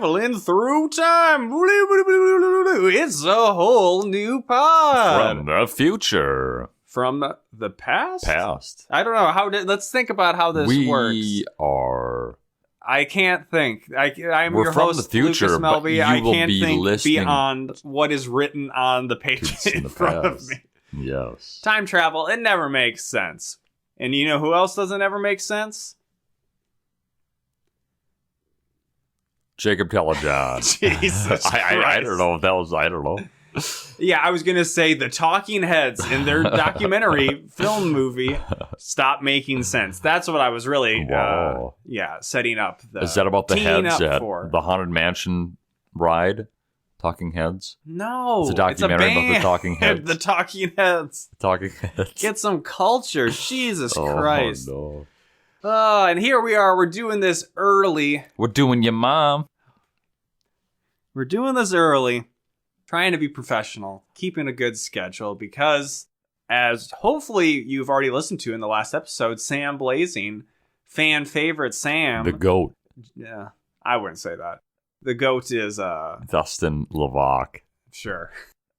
traveling through time. It's a whole new pod. From the future. From the past? Past. I don't know. Let's think about how this works. We are... I can't think. I'm We're your from host, the future, Lucas but Melby. you I will can't be think listening beyond what is written on the page in front of me. Yes. Time travel, it never makes sense. And you know who else doesn't ever make sense? Jacob Telejohn. Jesus Christ. I don't know if that was... I don't know. Yeah, I was going to say the Talking Heads in their documentary film movie stopped making sense. That's what I was really, setting up. Is that about the heads at for. the Haunted Mansion ride? Talking Heads? No. It's a documentary about the Talking Heads. The Talking Heads. Talking Heads. Get some culture. Jesus Christ. Oh, no. And here we are. We're doing this early. We're doing your mom. We're doing this early. Trying to be professional, keeping a good schedule, because as hopefully you've already listened to in the last episode, Sam Blazing, fan favorite Sam. The GOAT. Yeah, I wouldn't say that. The GOAT is... Dustin Levac. Sure.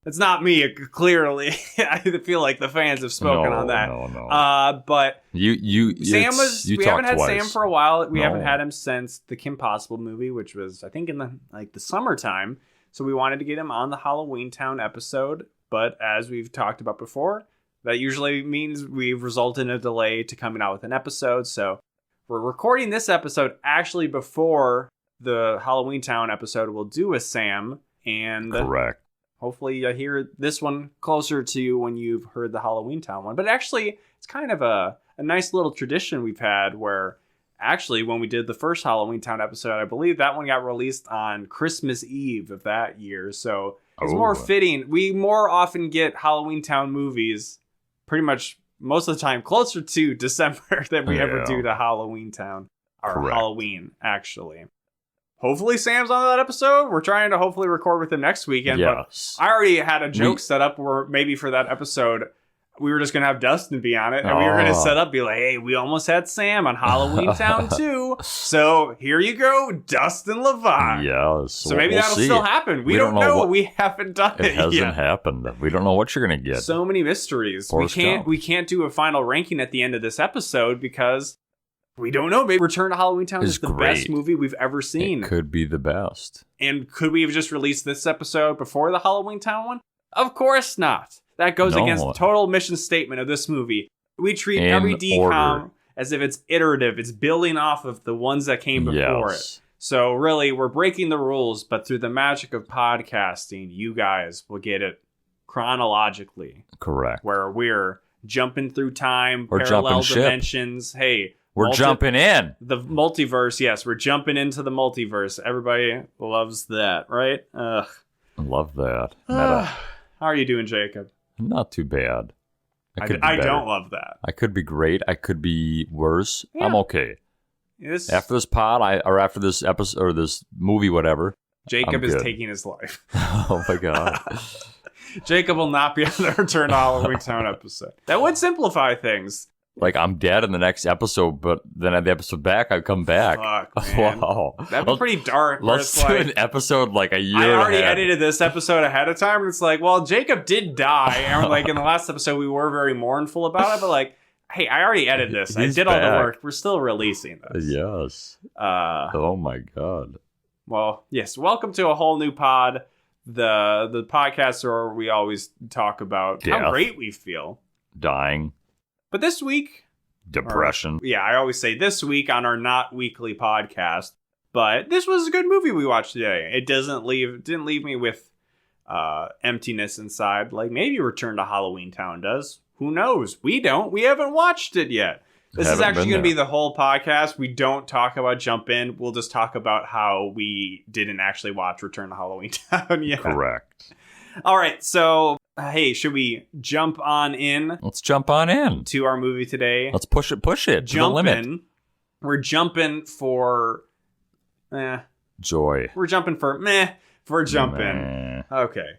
It's not me, clearly. I feel like the fans have spoken on that. No. But Sam was... we haven't had twice. Sam for a while. We haven't had him since the Kim Possible movie, which was, I think, in the summertime. So we wanted to get him on the Halloween Town episode, but as we've talked about before, that usually means we've resulted in a delay to coming out with an episode. So we're recording this episode actually before the Halloween Town episode we'll do with Sam. And correct. Hopefully you hear this one closer to when you've heard the Halloween Town one. But actually, it's kind of a nice little tradition we've had where... Actually, when we did the first Halloween Town episode, I believe that one got released on Christmas Eve of that year. So it's more fitting. We more often get Halloween Town movies pretty much most of the time closer to December than we ever do to Halloween Town. Or correct. Halloween, actually. Hopefully Sam's on that episode. We're trying to hopefully record with him next weekend. Yes. But I already had a joke set up where maybe for that episode... We were just going to have Dustin be on it, and we were going to set up, be like, hey, we almost had Sam on Halloween Town too. So here you go, Dustin Levac. Yes. So maybe that'll still happen. We don't know. We haven't done it yet. It hasn't happened. We don't know what you're going to get. So many mysteries. We can't do a final ranking at the end of this episode because we don't know. Maybe Return to Halloween Town is the best movie we've ever seen. It could be the best. And could we have just released this episode before the Halloween Town one? Of course not. That goes against the total mission statement of this movie. We treat every DCOM as if it's iterative. It's building off of the ones that came before it. So really, we're breaking the rules, but through the magic of podcasting, you guys will get it chronologically. Correct. Where we're jumping through time, parallel dimensions. Hey, we're jumping in. The multiverse, yes, we're jumping into the multiverse. Everybody loves that, right? Ugh. I love that. How are you doing, Jacob? Not too bad. I don't love that. I could be great. I could be worse. Yeah. I'm okay. After this pod, after this episode or this movie, whatever, Jacob is taking his life. Oh my god. Jacob will not be on the Return to Halloween Town episode. That would simplify things. Like, I'm dead in the next episode, but then at the episode back, I come back. Fuck, man. Wow. That'd be pretty dark. Let's do an episode like a year I already ahead. edited this episode ahead of time, and it's like, well, Jacob did die. And like in the last episode, we were very mournful about it, but like, hey, I already edited this. I did all the work. We're still releasing this. Yes. Oh my god. Well, yes. Welcome to a whole new pod. The podcast where we always talk about how great we feel. Dying. But this week... Depression. I always say this week on our not weekly podcast. But this was a good movie we watched today. It didn't leave me with emptiness inside. Like maybe Return to Halloween Town does. Who knows? We don't. We haven't watched it yet. This is actually going to be the whole podcast. We don't talk about Jump In. We'll just talk about how we didn't actually watch Return to Halloween Town yet. Correct. All right, so... Hey, should we jump on in? Let's jump on in to our movie today. Let's push it to the limit. We're jumping for joy. We're jumping for for jumping. Okay,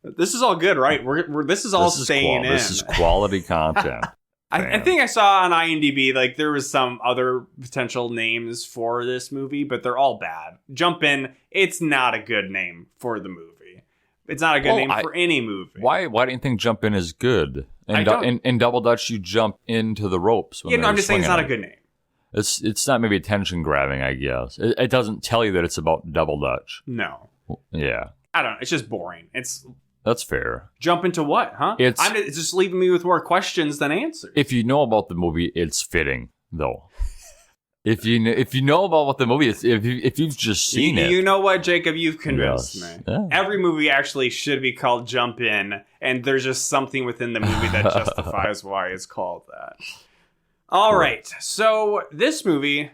this is all good, right? This is all staying in. This is quality content. I think I saw on IMDb, like, there was some other potential names for this movie, but they're all bad. Jump In, it's not a good name for the movie. It's not a good name for any movie. Why do you think Jump In is good? In Double Dutch, you jump into the ropes. I'm just saying it's not a good name. It's not maybe attention grabbing, I guess. It doesn't tell you that it's about Double Dutch. No. Yeah. I don't know. It's just boring. That's fair. Jump into what, huh? It's just leaving me with more questions than answers. If you know about the movie, it's fitting, though. If you know about what the movie is, if you've just seen it. You know what, Jacob? You've convinced me. Yeah. Every movie actually should be called Jump In, and there's just something within the movie that justifies why it's called that. All right. So this movie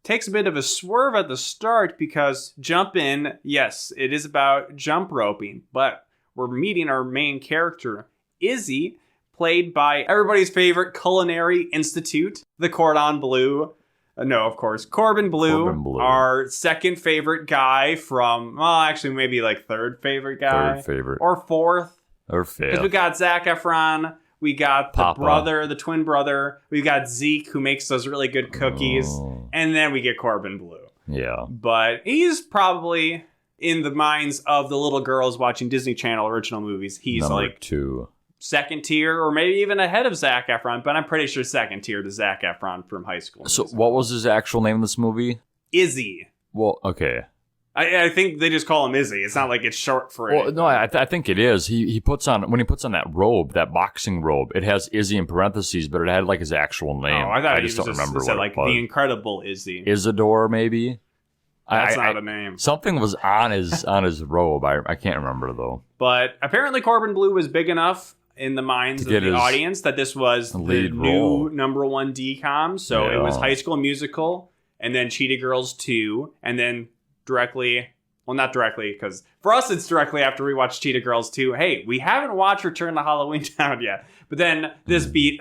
takes a bit of a swerve at the start because Jump In, yes, it is about jump roping, but we're meeting our main character, Izzy, played by everybody's favorite Culinary Institute, the Corbin Bleu. No, of course, Corbin Bleu, our second favorite guy from, well, actually maybe like third favorite guy. Third favorite. Or fourth. Or fifth. Because we got Zac Efron, we got the twin brother, we got Zeke, who makes those really good cookies, and then we get Corbin Bleu. Yeah. But he's probably, in the minds of the little girls watching Disney Channel original movies, he's Number like 2. Second tier, or maybe even ahead of Zac Efron, but I'm pretty sure second tier to Zac Efron from High School. So what was his actual name in this movie? Izzy. Well, okay. I think they just call him Izzy. It's not like it's short for it. Well, no, I think it is. He puts on, when he puts on that robe, that boxing robe, it has Izzy in parentheses, but it had like his actual name. Oh, I thought I just don't remember what said, it like was. the Incredible Izzy. Isidore, maybe? That's not a name. Something was on his robe. I can't remember though. But apparently Corbin Bleu was big enough in the minds of the audience that this was the new number one DCOM. So it was High School Musical, and then Cheetah Girls 2, and then not directly, because for us it's directly after we watched Cheetah Girls 2. Hey, we haven't watched Return to Halloween Town yet. But then this beat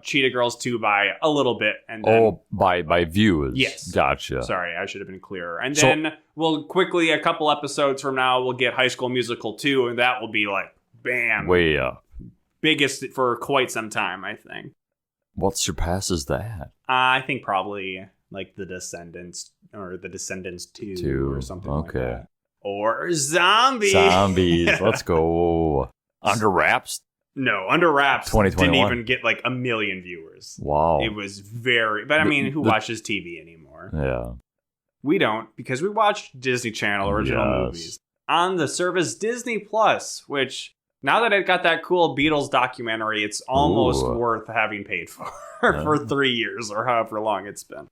Cheetah Girls 2 by a little bit. And then, by views. Yes. Gotcha. Sorry, I should have been clearer. And then we'll quickly, a couple episodes from now, we'll get High School Musical 2, and that will be like, bam. Way up. Biggest for quite some time, I think. What surpasses that? I think probably like The Descendants, or The Descendants 2 or something like that. Or Zombies. Zombies. Let's go. Under Wraps? No, Under Wraps 2021. didn't even get like 1 million viewers. Wow. It was very... But I mean, who watches TV anymore? Yeah. We don't, because we watch Disney Channel original movies. On the service Disney Plus, which... Now that it got that cool Beatles documentary, it's almost worth having paid for 3 years or however long it's been.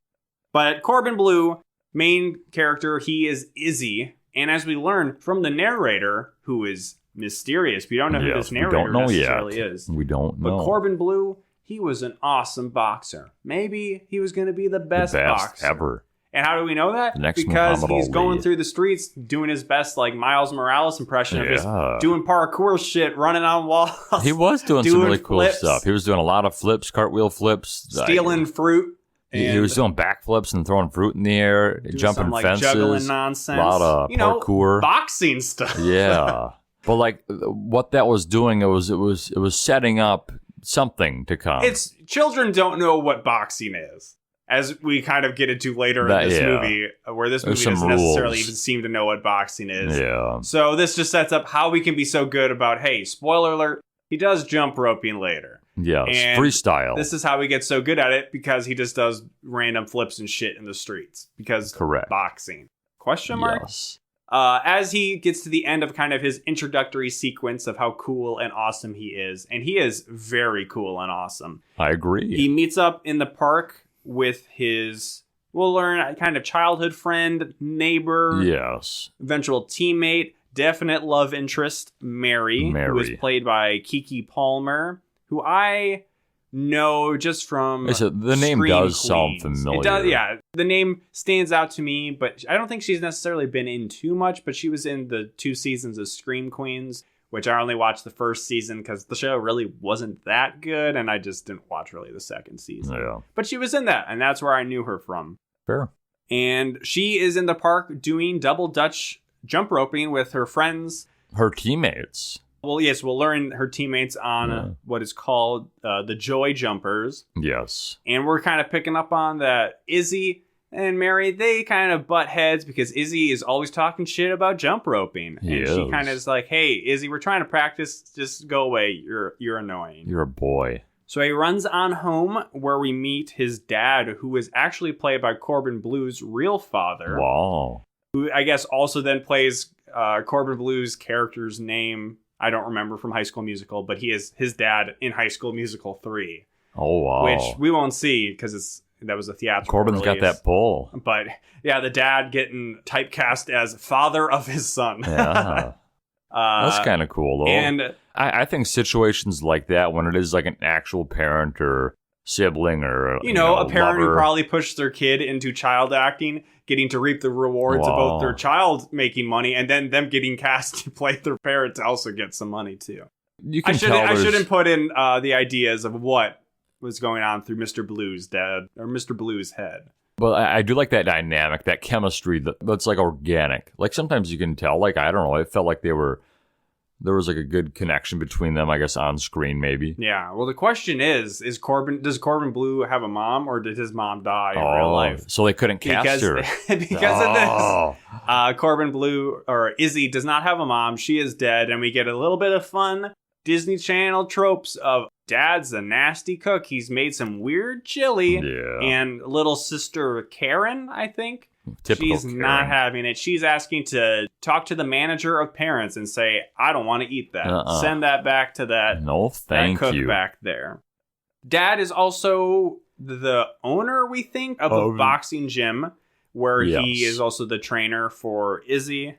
But Corbin Bleu, main character, he is Izzy. And as we learn from the narrator, who is mysterious, we don't know who this narrator necessarily is. We don't know. But Corbin Bleu, he was an awesome boxer. Maybe he was going to be the best boxer ever. And how do we know that? Next because Muhammad he's Ali. going through the streets doing his best, like Miles Morales impression of just doing parkour shit, running on walls. He was doing some really cool flips, stuff. He was doing a lot of flips, cartwheel flips. Stealing fruit. He was doing backflips and throwing fruit in the air, jumping fences. Juggling nonsense. A lot of parkour. Boxing stuff. Yeah. But like what that was doing, it was setting up something to come. Children don't know what boxing is. As we kind of get into later in this movie, where this movie doesn't necessarily even seem to know what boxing is. Yeah. So this just sets up how we can be so good about, hey, spoiler alert, he does jump roping later. Yeah, it's freestyle. This is how we get so good at it, because he just does random flips and shit in the streets. Because boxing. Question mark? Yes. As he gets to the end of kind of his introductory sequence of how cool and awesome he is, and he is very cool and awesome. I agree. He meets up in the park with his, we'll learn, kind of childhood friend, neighbor, eventual teammate, definite love interest, Mary, who is played by Keke Palmer, who I know just from the name does sound familiar. It does, yeah. The name stands out to me, but I don't think she's necessarily been in too much, but she was in the 2 seasons of Scream Queens, which I only watched the first season because the show really wasn't that good, and I just didn't watch really the second season. Yeah. But she was in that, and that's where I knew her from. Fair. And she is in the park doing double Dutch jump roping with her friends. Her teammates. Well, yes, we'll learn her teammates on what is called the Joy Jumpers. Yes. And we're kind of picking up on that Izzy and Mary, they kind of butt heads because Izzy is always talking shit about jump roping. And she kind of is like, hey, Izzy, we're trying to practice. Just go away. You're annoying. You're a boy. So he runs on home where we meet his dad, who is actually played by Corbin Bleu's real father. Wow. Who I guess also then plays Corbin Bleu's character's name. I don't remember from High School Musical, but he is his dad in High School Musical 3. Oh, wow. Which we won't see because that was a theatrical Corbin's release. got that pull. But yeah, the dad getting typecast as father of his son. Yeah. That's kind of cool, though. And I think situations like that, when it is like an actual parent or sibling or a parent lover, who probably pushed their kid into child acting, getting to reap the rewards of both their child making money and then them getting cast to play their parent to also get some money too. You can I shouldn't put in the ideas of what was going on through Mr. Blue's dad or Mr. Blue's head. Well, I do like that dynamic, that chemistry that's like organic. Like sometimes you can tell, like, I don't know, it felt like there was like a good connection between them, I guess, on screen maybe. Yeah. Well, the question is does Corbin Bleu have a mom or did his mom die in real life? So they couldn't cast her. Because of this. Corbin Bleu, or Izzy, does not have a mom. She is dead. And we get a little bit of fun Disney Channel tropes of dad's a nasty cook. He's made some weird chili. Yeah. And little sister Karen, I think. Typical She's Karen. not having it. She's asking to talk to the manager of parents and say, I don't want to eat that. Send that back to that, thank cook you. back there. Dad is also the owner, we think, of a boxing gym where he is also the trainer for Izzy.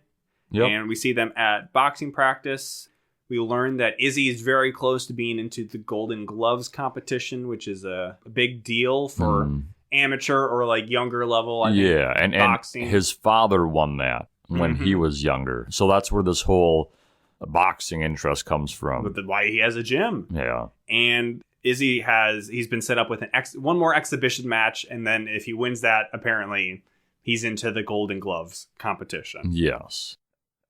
Yep. And we see them at boxing practice. We learn that Izzy is very close to being into the Golden Gloves competition, which is a big deal for amateur or like younger level. I think, and boxing. His father won that when he was younger. So that's where this whole boxing interest comes from. But why he has a gym. Yeah. And Izzy he's been set up with one more exhibition match. And then if he wins that, apparently he's into the Golden Gloves competition. Yes.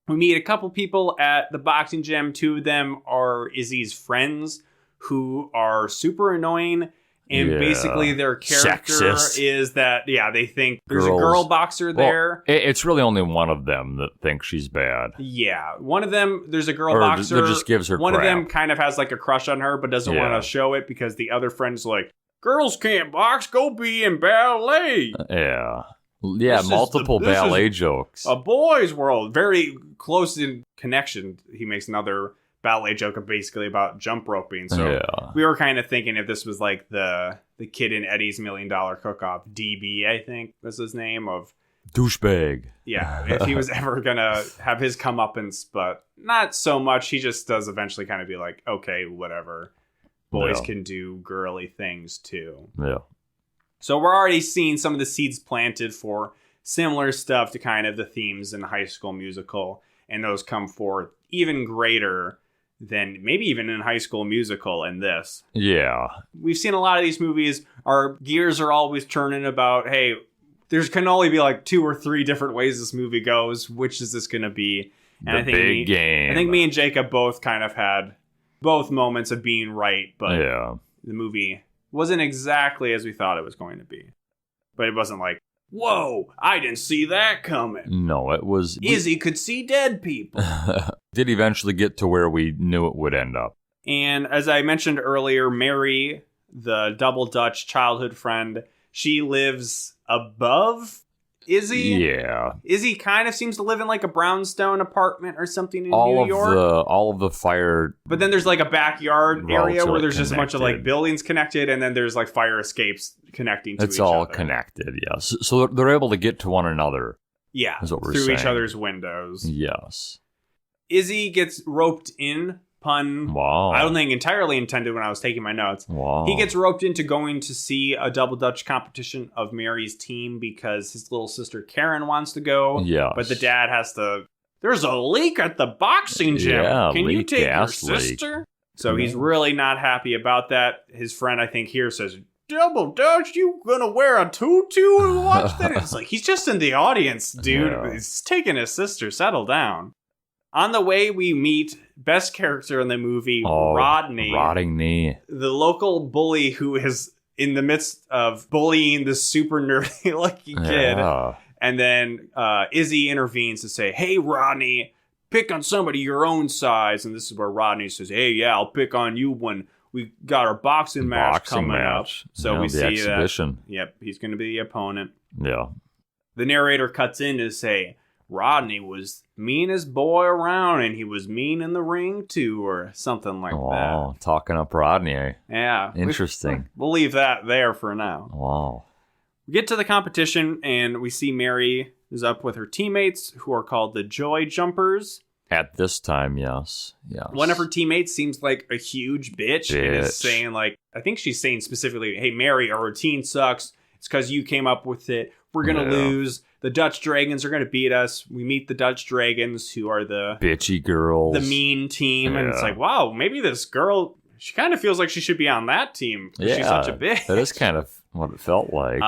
We meet a couple people at the boxing gym. 2 of them are Izzy's friends who are super annoying. And basically their character is that, they think there's a girl boxer there. Well, it's really only one of them that thinks she's bad. Yeah. One of them, there's a girl or boxer. That just gives her One crap. of them kind of has like a crush on her, but doesn't want to show it because the other friend's like, girls can't box, go be in ballet. Yeah. Yeah, multiple ballet jokes. A boy's world. Very close in connection. He makes another ballet joke basically about jump roping. So we were kind of thinking if this was like the kid in Eddie's $1 Million Cook-Off, DB, I think was his name, of douchebag. Yeah, if he was ever gonna have his comeuppance, but not so much. He just does eventually kind of be like, okay, whatever. Boys can do girly things too. Yeah. So we're already seeing some of the seeds planted for similar stuff to kind of the themes in High School Musical, and those come forth even greater than maybe even in High School Musical in this. Yeah. We've seen a lot of these movies. Our gears are always turning about, hey, there can only be like 2 or 3 different ways this movie goes. Which is this going to be? And I think me and Jacob both kind of had both moments of being right, but the movie wasn't exactly as we thought it was going to be. But it wasn't like, whoa, I didn't see that coming. No, it was... Izzy could see dead people. Did eventually get to where we knew it would end up. And as I mentioned earlier, Mary, the double Dutch childhood friend, she lives above Izzy. Yeah. Izzy kind of seems to live in like a brownstone apartment or something in New York. All of the fire... But then there's like a backyard area where there's just a bunch of like connected. buildings connected, and then there's like fire escapes connecting to each other. It's all connected, yes. So they're able to get to one another. Yeah, is what we're through each saying. other's windows. Yes. Izzy gets roped in, pun. Wow. I don't think entirely intended when I was taking my notes. Wow. He gets roped into going to see a double Dutch competition of Mary's team because his little sister Karen wants to go. Yes. But the dad has to... There's a leak at the boxing gym. Yeah, Can you take your gas leak. sister? So he's really not happy about that. His friend, I think, here says, double Dutch, you gonna wear a tutu and watch that? It's like, he's just in the audience, dude. Yeah. He's taking his sister. Settle down. On the way, we meet best character in the movie, Oh, Rodney. Rodney. The local bully who is in the midst of bullying this super nerdy lucky kid. Yeah. And then Izzy intervenes to say, hey, Rodney, pick on somebody your own size. And this is where Rodney says, hey, yeah, I'll pick on you when we got our boxing match coming up. So we the see exhibition. that. Yep, he's going to be the opponent. Yeah. The narrator cuts in to say, Rodney was meanest boy around, and he was mean in the ring too, or something like that. Oh, talking up Rodney. Eh? Yeah. Interesting. We'll leave that there for now. Wow. We get to the competition, and we see Mary is up with her teammates, who are called the Joy Jumpers. At this time, yes. Yes. One of her teammates seems like a huge bitch. And is saying, like, I think she's saying specifically, hey, Mary, our routine sucks. It's because you came up with it. We're going to lose. The Dutch Dragons are going to beat us. We meet the Dutch Dragons, who are the bitchy girls. The mean team. And it's like, wow, maybe this girl, she kind of feels like she should be on that team. Yeah, she's such a bitch. That is kind of what it felt like.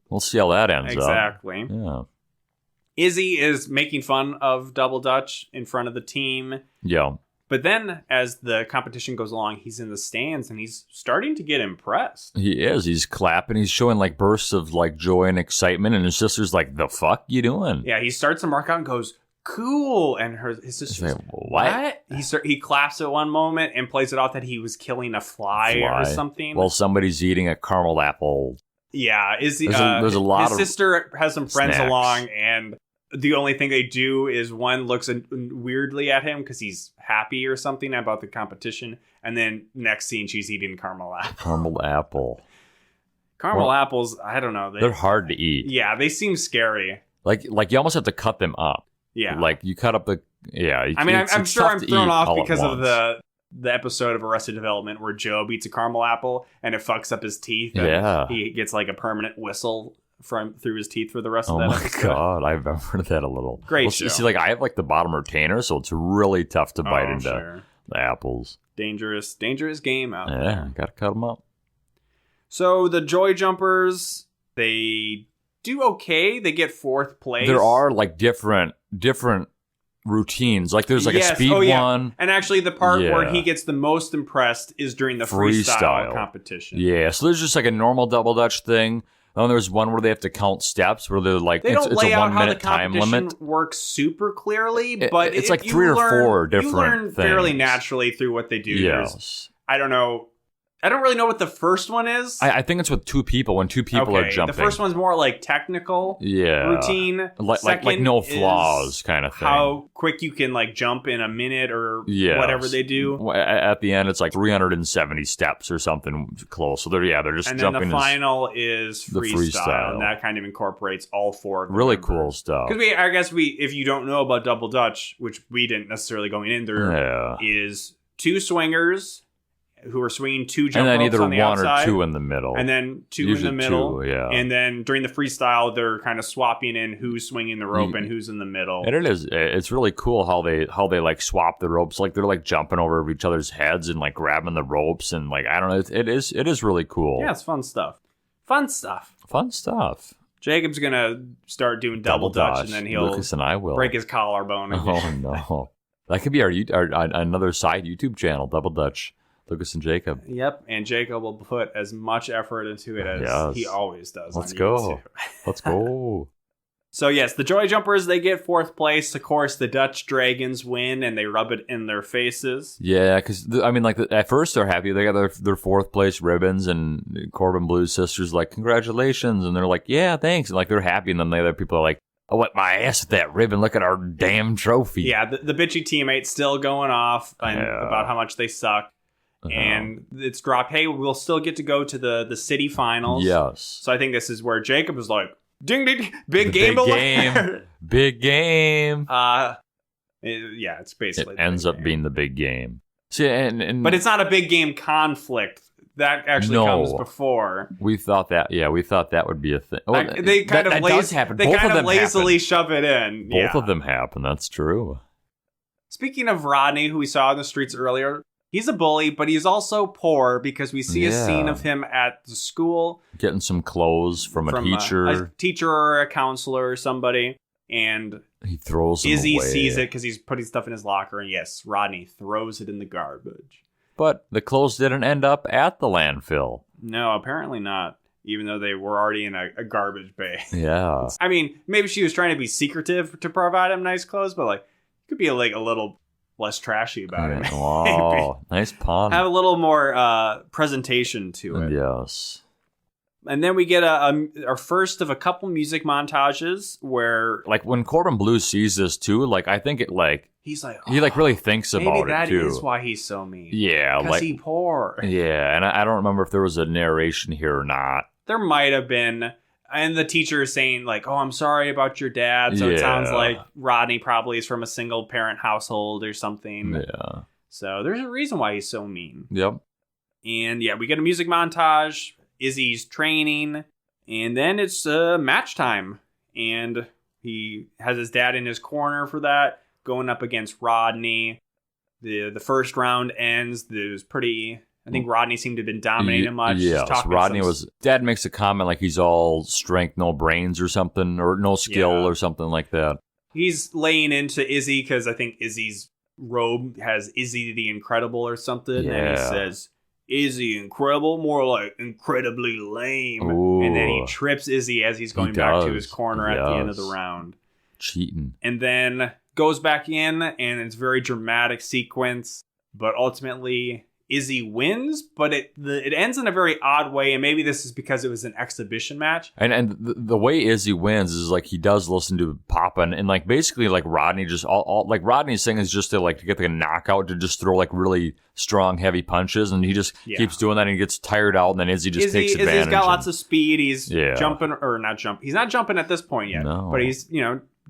We'll see how that ends up. Exactly. Yeah. Izzy is making fun of Double Dutch in front of the team. Yeah. But then, as the competition goes along, he's in the stands and he's starting to get impressed. He is. He's clapping. He's showing like bursts of like joy and excitement. And his sister's like, "The fuck you doing?" Yeah, he starts to mark out and goes, "Cool." And his sister's like, "What?" He claps at one moment and plays it off that he was killing a fly or something. Well, somebody's eating a caramel apple. Yeah, Izzy. There's a lot his of sister has some friends snacks along, and the only thing they do is one looks weirdly at him because he's happy or something about the competition, and then next scene she's eating caramel apple. Caramel apples, I don't know. They're hard to eat. Yeah, they seem scary. Like you almost have to cut them up. Yeah, like you cut up the. Yeah, I mean, I'm sure I'm thrown off because of the episode of Arrested Development where Job eats a caramel apple and it fucks up his teeth. And he gets like a permanent whistle through his teeth for the rest of that episode. Oh my god, I remember that a little. Great show. See, like I have like the bottom retainer, so it's really tough to bite into the apples. Dangerous game out there. Yeah, gotta cut them up. So the Joy Jumpers, they do okay. They get 4th place. There are like different routines. Like there's like a speed one. And actually the part where he gets the most impressed is during the freestyle competition. Yeah, so there's just like a normal double Dutch thing. And there's one where they have to count steps where they're like, it's a 1 minute time limit. Works super clearly, but it's like 3 or 4 different You learn things. fairly naturally through what they do. Yes. I don't know. I don't really know what the first one is. I think it's with 2 people when 2 people are jumping. The first one's more like technical routine. Like no flaws kind of thing. How quick you can like jump in a minute or whatever they do. At the end, it's like 370 steps or something close. So they're just and jumping. And then the final is freestyle. And that kind of incorporates all 4 of them. Really cool stuff. Because I guess if you don't know about Double Dutch, which we didn't necessarily going in there, is 2 swingers who are swinging 2 jump ropes on the outside. And then either 1 or 2 in the middle. And then 2 Usually in the middle. 2, yeah. And then during the freestyle, they're kind of swapping in who's swinging the rope and who's in the middle. And it's really cool how they like swap the ropes. Like they're like jumping over each other's heads and like grabbing the ropes. And like, I don't know, it is really cool. Yeah, it's fun stuff. Fun stuff. Jacob's going to start doing double Dutch and then he'll Lucas and I will break his collarbone again. Oh, no. That could be our another side YouTube channel, Double Dutch. Lucas and Jacob. Yep, and Jacob will put as much effort into it as he always does. Let's go. Let's go. So yes, the Joy Jumpers, they get 4th place. Of course, the Dutch Dragons win, and they rub it in their faces. Yeah, because, I mean, like, at first they're happy. They got their 4th place ribbons, and Corbin Bleu's sister's like, congratulations. And they're like, yeah, thanks. And, like, they're happy. And then the other people are like, I wet my ass with that ribbon. Look at our damn trophy. Yeah, the bitchy teammate's still going off about how much they suck. And it's dropped, hey, we'll still get to go to the city finals. Yes. So I think this is where Jacob is like, ding, ding, big game. Big game. It's basically. It ends up being the big game. See, but it's not a big game conflict. That actually comes before. We thought that would be a thing. Oh, they kind of lazily shove it in. Both of them happen. That's true. Speaking of Rodney, who we saw in the streets earlier, he's a bully, but he's also poor because we see a scene of him at the school. Getting some clothes from a teacher. A teacher or a counselor or somebody. And He throws them Izzy away. sees it because he's putting stuff in his locker, and yes, Rodney throws it in the garbage. But the clothes didn't end up at the landfill. No, apparently not, even though they were already in a garbage bay. Yeah. I mean, maybe she was trying to be secretive to provide him nice clothes, but like, you could be like a little less trashy about it. Wow, nice pun. Have a little more presentation to it. Yes. And then we get our first of a couple music montages where, Like when Corbin Bleu sees this too, like I think it like he's like, he like really thinks about maybe it that too. is why he's so mean. Yeah, because like he poor. yeah, and I don't remember if there was a narration here or not. There might have been, and the teacher is saying like, "Oh, I'm sorry about your dad." So it sounds Yeah. like Rodney probably is from a single parent household or something. Yeah. So there's a reason why he's so mean. Yep. And yeah, we get a music montage. Izzy's training, and then it's match time, and he has his dad in his corner for that, going up against Rodney. The first round ends. It was pretty. I think Rodney seemed to have been dominating him much. Yeah, Just talking Rodney some- was. Dad makes a comment like he's all strength, no brains, or something, or no skill, Yeah. or something like that. He's laying into Izzy because I think Izzy's robe has Izzy the Incredible or something, and he Yeah. says, "Izzy Incredible, more like incredibly lame." Ooh. And then he trips Izzy as he's going back to his does. corner He at the end of does. the round. Cheating. And then goes back in, and it's a very dramatic sequence. But ultimately, Izzy wins, but it ends in a very odd way, and maybe this is because it was an exhibition match. And the way Izzy wins is like he does listen to Papa, and like basically like Rodney just all like Rodney's thing is just to like to get the knockout, to just throw like really strong heavy punches, and he just keeps doing that and he gets tired out, and then Izzy just takes advantage. Izzy's got lots of speed. He's Yeah. jumping or not jump. He's not jumping at this point yet, No. but he's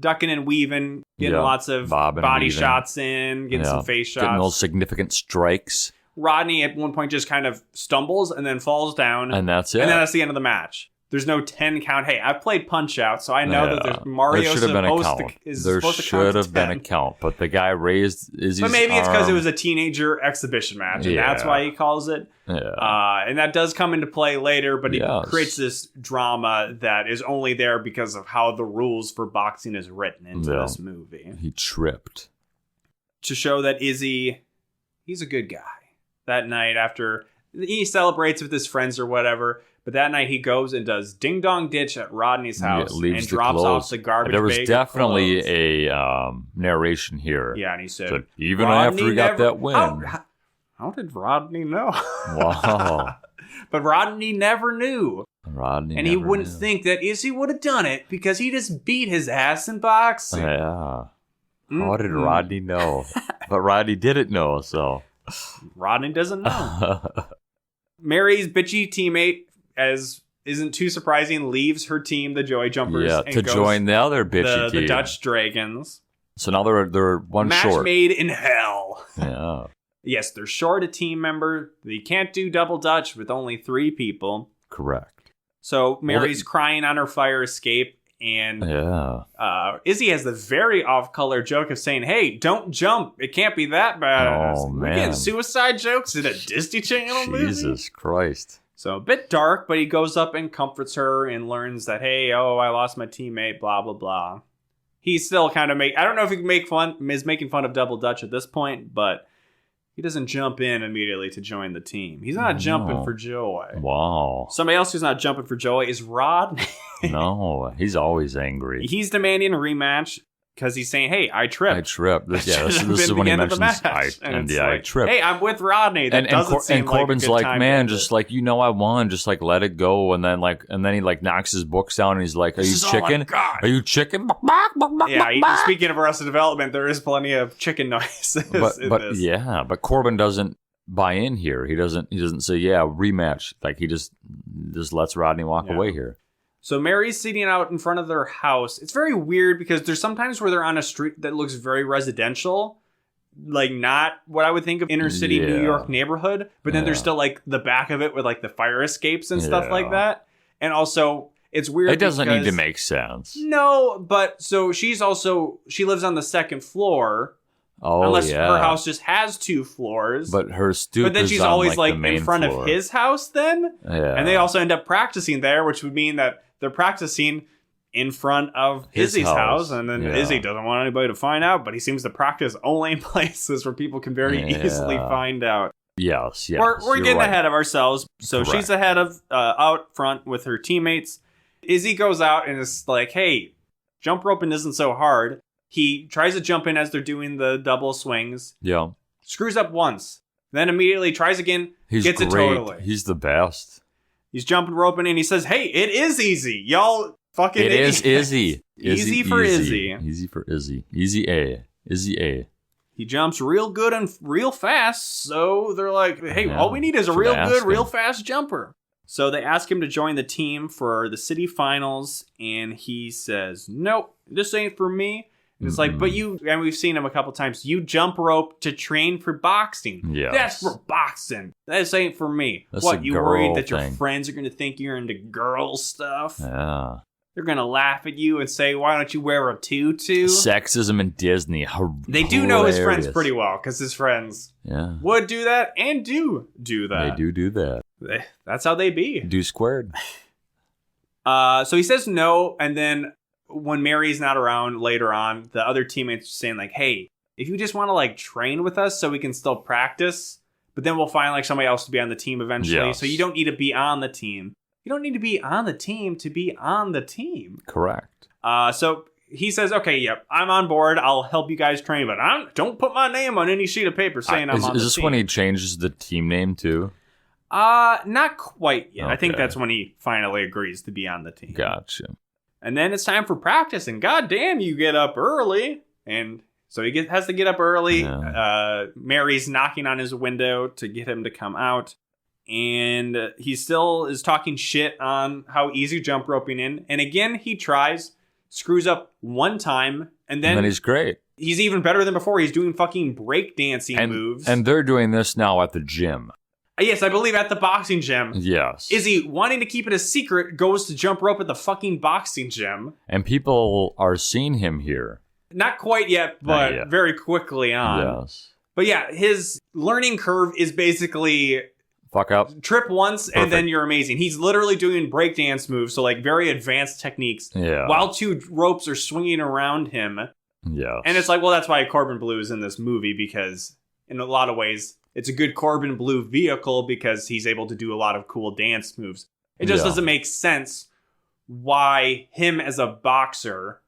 ducking and weaving, getting Yeah. lots of Bobbing and body weaving. shots in, getting some face shots. getting those significant strikes, Rodney at one point just kind of stumbles and then falls down, and that's it. and then that's the end of the match. There's no 10 count. Hey, I've played Punch Out, so I know that there's Mario there should have been a count. There supposed to should count have to been 10. a count, but the guy raised Izzy's But maybe it's because it arm. was a teenager exhibition match, and that's Yeah. why he calls it. Yeah. And that does come into play later, but he Yes. creates this drama that is only there because of how the rules for boxing is written into Yeah. this movie. He tripped. To show that Izzy, he's a good guy. That night after he celebrates with his friends or whatever, but that night he goes and does ding dong ditch at Rodney's house leaves and the drops clothes. off the garbage There was bag of definitely clothes. a narration here. Yeah, and he said, So even Rodney after he got never- that win. How did Rodney know? Wow. But Rodney never knew. Rodney And he never wouldn't knew. think that Izzy would have done it because he just beat his ass in boxing. Yeah. How did Mm-mm. Rodney know? But Rodney didn't know, so. Rodney doesn't know. Mary's bitchy teammate, as isn't too surprising, leaves her team, the Joy Jumpers, Yeah, and to goes join the other bitchy team. the Dutch Dragons. So now they're one Match short. made in hell. Yeah, Yes, they're short a team member. They can't do double Dutch with only 3 people. correct. So Mary's crying on her fire escape, and Yeah. Izzy has the very off-color joke of saying, "Hey, don't jump. It can't be that bad." Oh, We're man. getting suicide jokes in a Disney Channel movie. Jesus Christ. So a bit dark, but he goes up and comforts her and learns that, hey, I lost my teammate, blah, blah, blah. He's still kind of I don't know if he is making fun of double Dutch at this point, but he doesn't jump in immediately to join the team. He's not jumping for joy. Wow. Somebody else who's not jumping for joy is Rod. No, he's always angry. He's demanding a rematch because he's saying, hey, I tripped. I tripped. This That should have is been when the he end of the mentions match. I it's tripped. Hey, I'm with Rodney. That doesn't seem Corbin's like a good like, time man, to end just it." like, I won, just like let it go, and then he like knocks his books down, and he's like, "Are This you is all I've chicken? got." Are you chicken?" Yeah, speaking of Arrested Development, there is plenty of chicken noises in but this. yeah, but Corbin doesn't buy in here. He doesn't say, yeah, rematch. Like he just lets Rodney walk away here. So Mary's sitting out in front of their house. It's very weird because there's sometimes where they're on a street that looks very residential, like not what I would think of inner city New Yeah. York neighborhood, but then there's Yeah. still like the back of it with like the fire escapes and stuff like Yeah. that. And also it's weird. It doesn't need to because- make sense. No, but so she lives on the second floor. Oh, Unless yeah. her house just has 2 floors. But her stoop But then is she's on, always like like the main in front floor. of his house then. Yeah. And they also end up practicing there, which would mean that they're practicing in front of His Izzy's house. house. And then Izzy doesn't want anybody to find out, but he seems to practice only in places where people can very easily find out. Yes. We're getting right. ahead of ourselves. So Correct. she's ahead of out front with her teammates. Izzy goes out and is like, hey, jump roping isn't so hard. He tries to jump in as they're doing the double swings. Yeah. Screws up once. Then immediately tries again. Gets great. it totally. He's the best. He's jumping roping and he says, hey, it is easy. Y'all fucking It idiots. is Izzy. Easy for Izzy. Easy for Izzy. Easy A. Izzy A. He jumps real good and real fast. So they're like, hey, Yeah, all we need is a should real ask good, him. real fast jumper. So they ask him to join the team for the city finals. And he says, nope, this ain't for me. And it's like, but you, and we've seen him a couple times, you jump rope to train for boxing. Yes. That's for boxing. This ain't for me. That's What, a you worried girl that your thing. friends are going to think you're into girl stuff? Yeah. They're going to laugh at you and say, why don't you wear a tutu? Sexism in Disney. They do know his friends Hilarious. pretty well, because his friends Yeah. would do that and do that. They do that. That's how they be. Do squared. So he says no, and then when Mary's not around later on, the other teammates are saying like, hey, if you just want to like train with us so we can still practice, but then we'll find like somebody else to be on the team eventually. Yes. So you don't need to be on the team. You don't need to be on the team to be on the team. Correct. So he says, okay, yep, I'm on board. I'll help you guys train, but don't put my name on any sheet of paper saying I'm on the team. Is this when he changes the team name too? Not quite yet. I think Okay. that's when he finally agrees to be on the team. Gotcha. And then it's time for practice, and goddamn, you get up early. And so he has to get up early. Yeah. Mary's knocking on his window to get him to come out. And he still is talking shit on how easy jump roping in. And again, he tries, screws up one time, and then he's great. he's even better than before. He's doing fucking breakdancing moves. And they're doing this now at the gym. Yes, I believe at the boxing gym. Yes. Izzy, wanting to keep it a secret, goes to jump rope at the fucking boxing gym. And people are seeing him here. Not quite yet, but yet. very quickly on. Yes. But yeah, his learning curve is basically Fuck up. trip once and then Perfect. you're amazing. He's literally doing breakdance moves, so like very advanced techniques, Yeah. while two ropes are swinging around him. Yes. And it's like, well, that's why Corbin Bleu is in this movie, because in a lot of ways, it's a good Corbin Bleu vehicle because he's able to do a lot of cool dance moves. It just Yeah. doesn't make sense why him as a boxer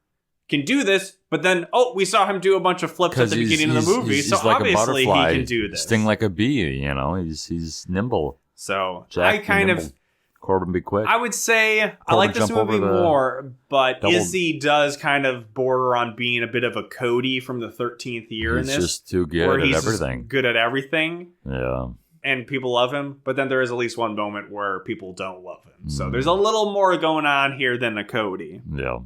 can do this, but then, we saw him do a bunch of flips at the beginning of the movie, so like a obviously he butterfly, can do this. Sting like a bee, you know. He's nimble. So Jack I be kind nimble. of, Corbin be quick. I would say I like this jump movie over the more, but double- Izzy does kind of border on being a bit of a Cody from the 13th year He's in this. just too good where at he's just everything. good at everything. Yeah. And people love him, but then there is at least one moment where people don't love him. So there's a little more going on here than a Cody. Yeah.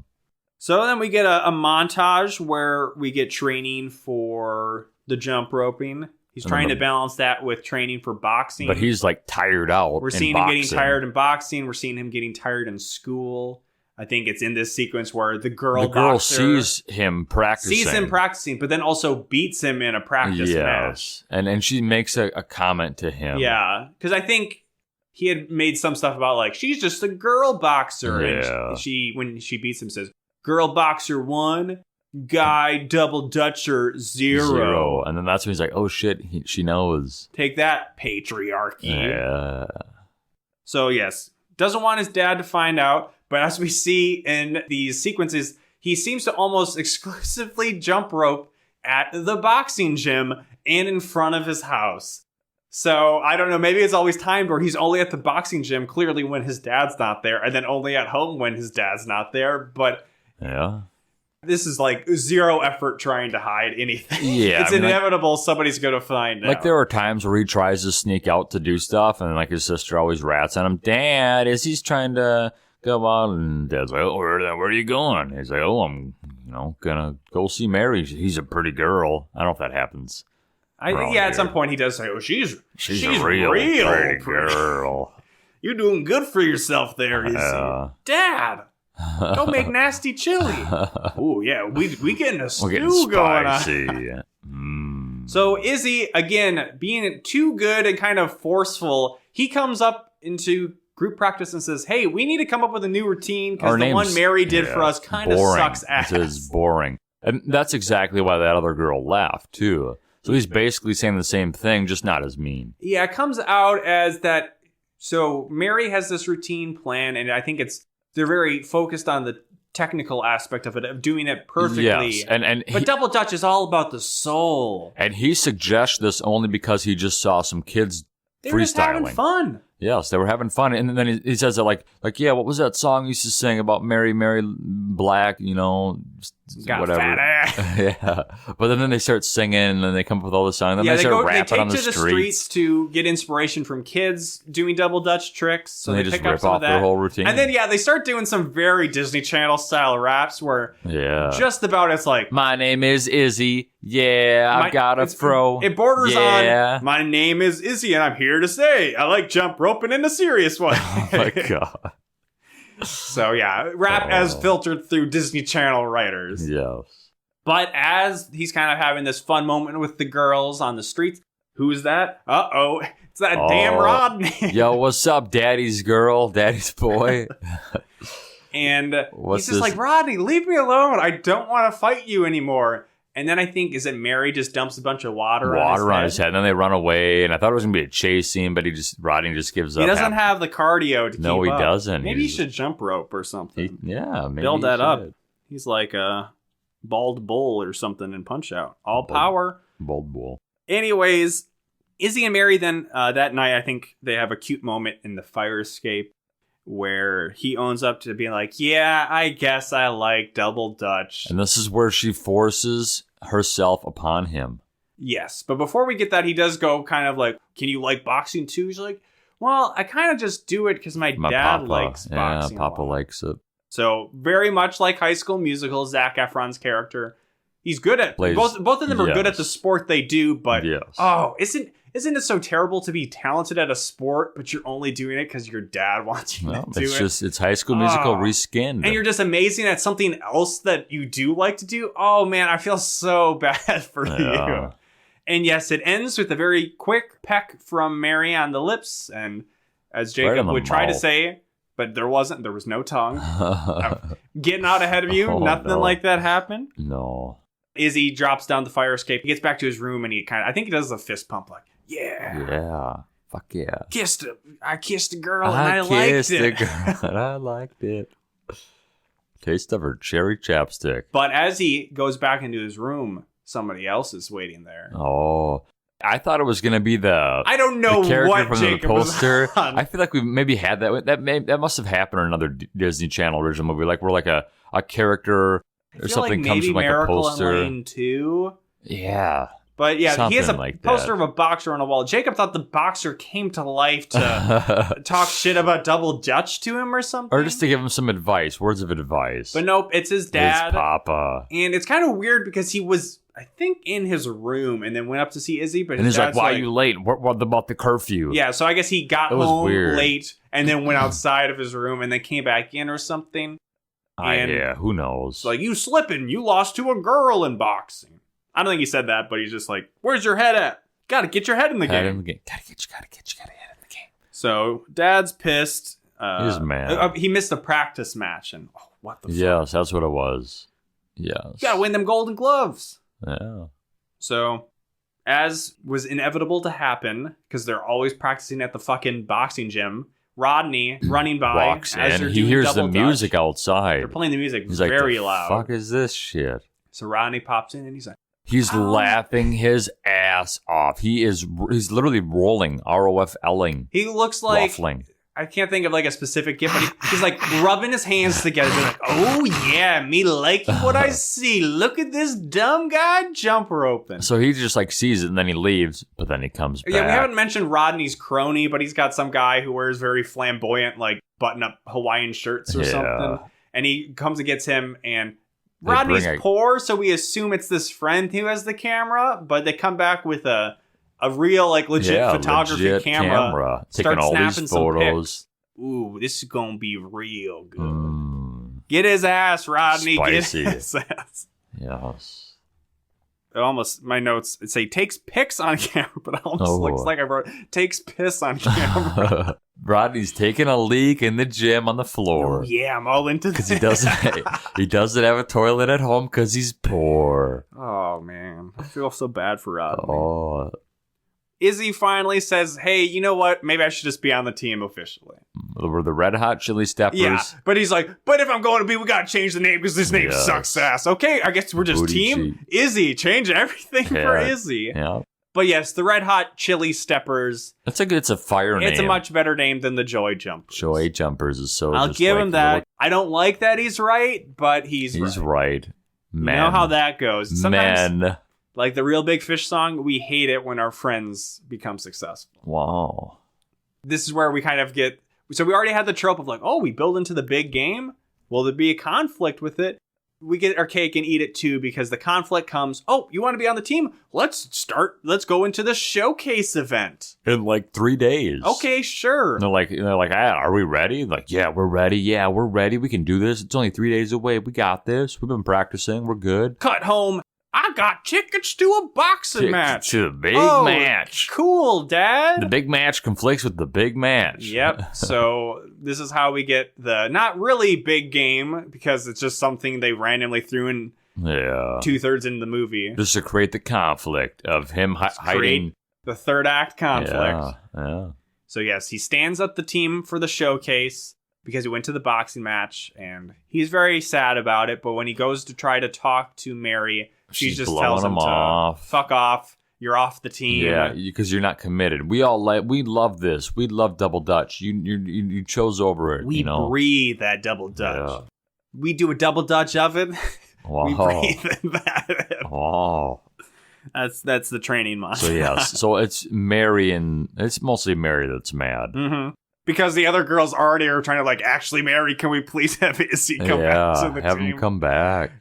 So then we get a montage where we get training for the jump roping. He's trying to balance that with training for boxing. But he's like tired out. We're seeing him getting tired in boxing. We're seeing him getting tired in school. I think it's in this sequence where the girl boxer sees him practicing. but then also beats him in a practice match. And she makes a comment to him. Yeah, because I think he had made some stuff about like, she's just a girl boxer. Yeah. And when she beats him, says, girl boxer 1, guy double dutcher 0. And then that's when he's like, oh shit, she knows. Take that, patriarchy. Yeah. So yes, doesn't want his dad to find out, but as we see in these sequences, he seems to almost exclusively jump rope at the boxing gym and in front of his house. So I don't know, maybe it's always timed where he's only at the boxing gym clearly when his dad's not there, and then only at home when his dad's not there, but Yeah. this is like zero effort trying to hide anything. Yeah, It's inevitable somebody's going to find out. Like there are times where he tries to sneak out to do stuff, and like his sister always rats on him. Dad, he's trying to go out, and Dad's like, "Oh, where are you going?" He's like, "Oh, I'm, gonna go see Mary. He's a pretty girl." I don't know if that happens. At some point he does say, "Oh, she's a real pretty girl." You're doing good for yourself there, Izzy. Dad, go make nasty chili. Oh yeah, we getting a stew We're getting going spicy. on. So Izzy, again, being too good and kind of forceful, he comes up into group practice and says, hey, we need to come up with a new routine because Our the one name's- Mary did for us kind of boring. sucks ass. It is boring. And that's exactly why that other girl left, too. So he's basically saying the same thing, just not as mean. Yeah, it comes out as that. So Mary has this routine plan, and I think they're very focused on the technical aspect of it, of doing it perfectly. Yes, but Double Dutch is all about the soul. And he suggests this only because he just saw some kids They're just having freestyling. fun. Yes, they were having fun. And then he says that like, yeah, what was that song you used to sing about Mary Black, Got whatever. fat ass. Yeah. But then they start singing, and then they come up with all the songs, and then Yeah, they start they rapping take on the to the streets. streets to get inspiration from kids doing Double Dutch tricks. So And they they just pick up rip some off of that. their whole routine. And then, they start doing some very Disney Channel style raps where just about it's like, my name is Izzy. Yeah, I've got a fro. It borders yeah. on, my name is Izzy and I'm here to say I like jump roping in a serious way. Oh my God. So rap as filtered through Disney Channel writers. Yes. But as he's kind of having this fun moment with the girls on the streets, who is that? Uh-oh, it's that damn Rodney. Yo, what's up, daddy's girl, daddy's boy? And What's he's just this? like, Rodney, leave me alone. I don't want to fight you anymore. And then I think, is it Mary just dumps a bunch of water on his head, and then they run away. And I thought it was gonna be a chase scene, but Rodney just gives up. He doesn't have the cardio to keep up. No, he doesn't. Maybe he should jump rope or something. Maybe build he that up. should. He's like a bald bull or something in Punch Out. All power. Bald bull. Anyways, Izzy and Mary then that night, I think they have a cute moment in the fire escape where he owns up to being like, yeah, I guess I like Double Dutch. And this is where she forces herself upon him. Yes, but before we get that, he does go kind of like, can you like boxing too? He's like, well, I kind of just do it because my dad Papa likes boxing. Yeah, Papa a lot. likes it. So very much like High School Musical, Zac Efron's character, he's good at Plays- both of them are good at the sport they do. But Yes. isn't it so terrible to be talented at a sport, but you're only doing it because your dad wants you Well, to do it? it's High School Musical reskinned. And you're just amazing at something else that you do like to do. Oh man, I feel so bad for you. And yes, it ends with a very quick peck from Mary on the lips, and as Jacob would try to say, but there was no tongue. I'm getting out ahead of you, nothing like that happened. No. Izzy drops down the fire escape. He gets back to his room and I think he does a fist pump like, Yeah. Fuck yeah. I kissed a girl and I liked it. And I liked it. Taste of her cherry chapstick. But as he goes back into his room, somebody else is waiting there. Oh. I thought it was going to be I don't know the character what from Jacob the poster. was on. I feel like we maybe had that. That must have happened in another Disney Channel original movie. Like, where like a character or something comes from like Miracle a poster. in Lane 2. Yeah. But yeah, he has a Something like poster that. of a boxer on a wall. Jacob thought the boxer came to life to talk shit about Double Dutch to him or something. Or just to give him some advice, words of advice. But nope, it's his dad. His papa. And it's kind of weird because he was, I think, in his room and then went up to see Izzy. But And his he's like, dad's why are you late? What about the curfew? Yeah, so I guess he got It was home weird. late and then went outside of his room and then came back in or something. And yeah, who knows? it's like, you slipping, you lost to a girl in boxing. I don't think he said that, but he's just like, where's your head at? Gotta get your head in the game. Gotta get your head in the game. So dad's pissed. He's mad. He missed a practice match, and what the fuck? Yes, that's what it was. Yes. You gotta win them golden gloves. Yeah. So, as was inevitable to happen, because they're always practicing at the fucking boxing gym, Rodney running by Walks as they're in. He doing hears Double the Dutch. music outside. They're playing the music He's like, very the loud. fuck is this shit? So Rodney pops in and he's like, He's laughing his ass off. He's literally rolling, ROFLing, he looks like, waffling. I can't think of like a specific gift, but he's like rubbing his hands together. Being like, oh yeah, me liking what I see. Look at this dumb guy jump roping. So he just like sees it and then he leaves, but then he comes back. Yeah, we haven't mentioned Rodney's crony, but he's got some guy who wears very flamboyant, like button-up Hawaiian shirts or something. And he comes and gets him, and Rodney's poor, so we assume it's this friend who has the camera, but they come back with a real, like, legit photography camera. Taking all these photos. Ooh, this is gonna be real good. Get his ass, Rodney. Spicy. Get his ass. Yes. It almost, my notes say takes pics on camera, but it almost looks like I wrote takes piss on camera. Rodney's taking a leak in the gym on the floor. Oh, yeah, I'm all into this. Because he doesn't have a toilet at home because he's poor. Oh, man. I feel so bad for Rodney. Oh. Izzy finally says, hey, you know what? Maybe I should just be on the team officially. We're the Red Hot Chili Steppers. Yeah, but he's like, but if I'm going to be, we got to change the name because this name sucks ass. Okay, I guess we're just Booty team cheek. Izzy. Change everything for Izzy. Yeah. But yes, the Red Hot Chili Steppers. It's a fire name. It's a much better name than the Joy Jumpers. Joy Jumpers is so. I'll just give like him that. I don't like that he's right, but he's right. Man. You know how that goes. Sometimes, Men. like the Real Big Fish song, we hate it when our friends become successful. Wow. This is where we kind of get... So we already had the trope of like, oh, we build into the big game. Will there be a conflict with it? We get our cake and eat it too because the conflict comes, oh, you want to be on the team? Let's go into the showcase event. In like 3 days. Okay, sure. And they're like, are we ready? Like, yeah, we're ready. Yeah, we're ready. We can do this. It's only 3 days away. We got this. We've been practicing. We're good. Cut home. I got tickets to a boxing match. To the big match. Cool, Dad. The big match conflicts with the big match. Yep. So this is how we get the not really big game because it's just something they randomly threw in 2/3 into the movie. Just to create the conflict of him hiding. The third act conflict. Yeah. So yes, he stands up the team for the showcase because he went to the boxing match and he's very sad about it. But when he goes to try to talk to Mary, she just tells him to fuck off. You're off the team. Yeah, because you're not committed. We love this. We love double dutch. You chose over it. We breathe that double dutch. Yeah. We do a double dutch oven. Wow. We breathe that. Wow. That's the training module. So yes, so it's Mary and it's mostly Mary that's mad. Mm-hmm. Because the other girls already are trying to like, actually, Mary, can we please have Izzy come back to the team? Have him come back.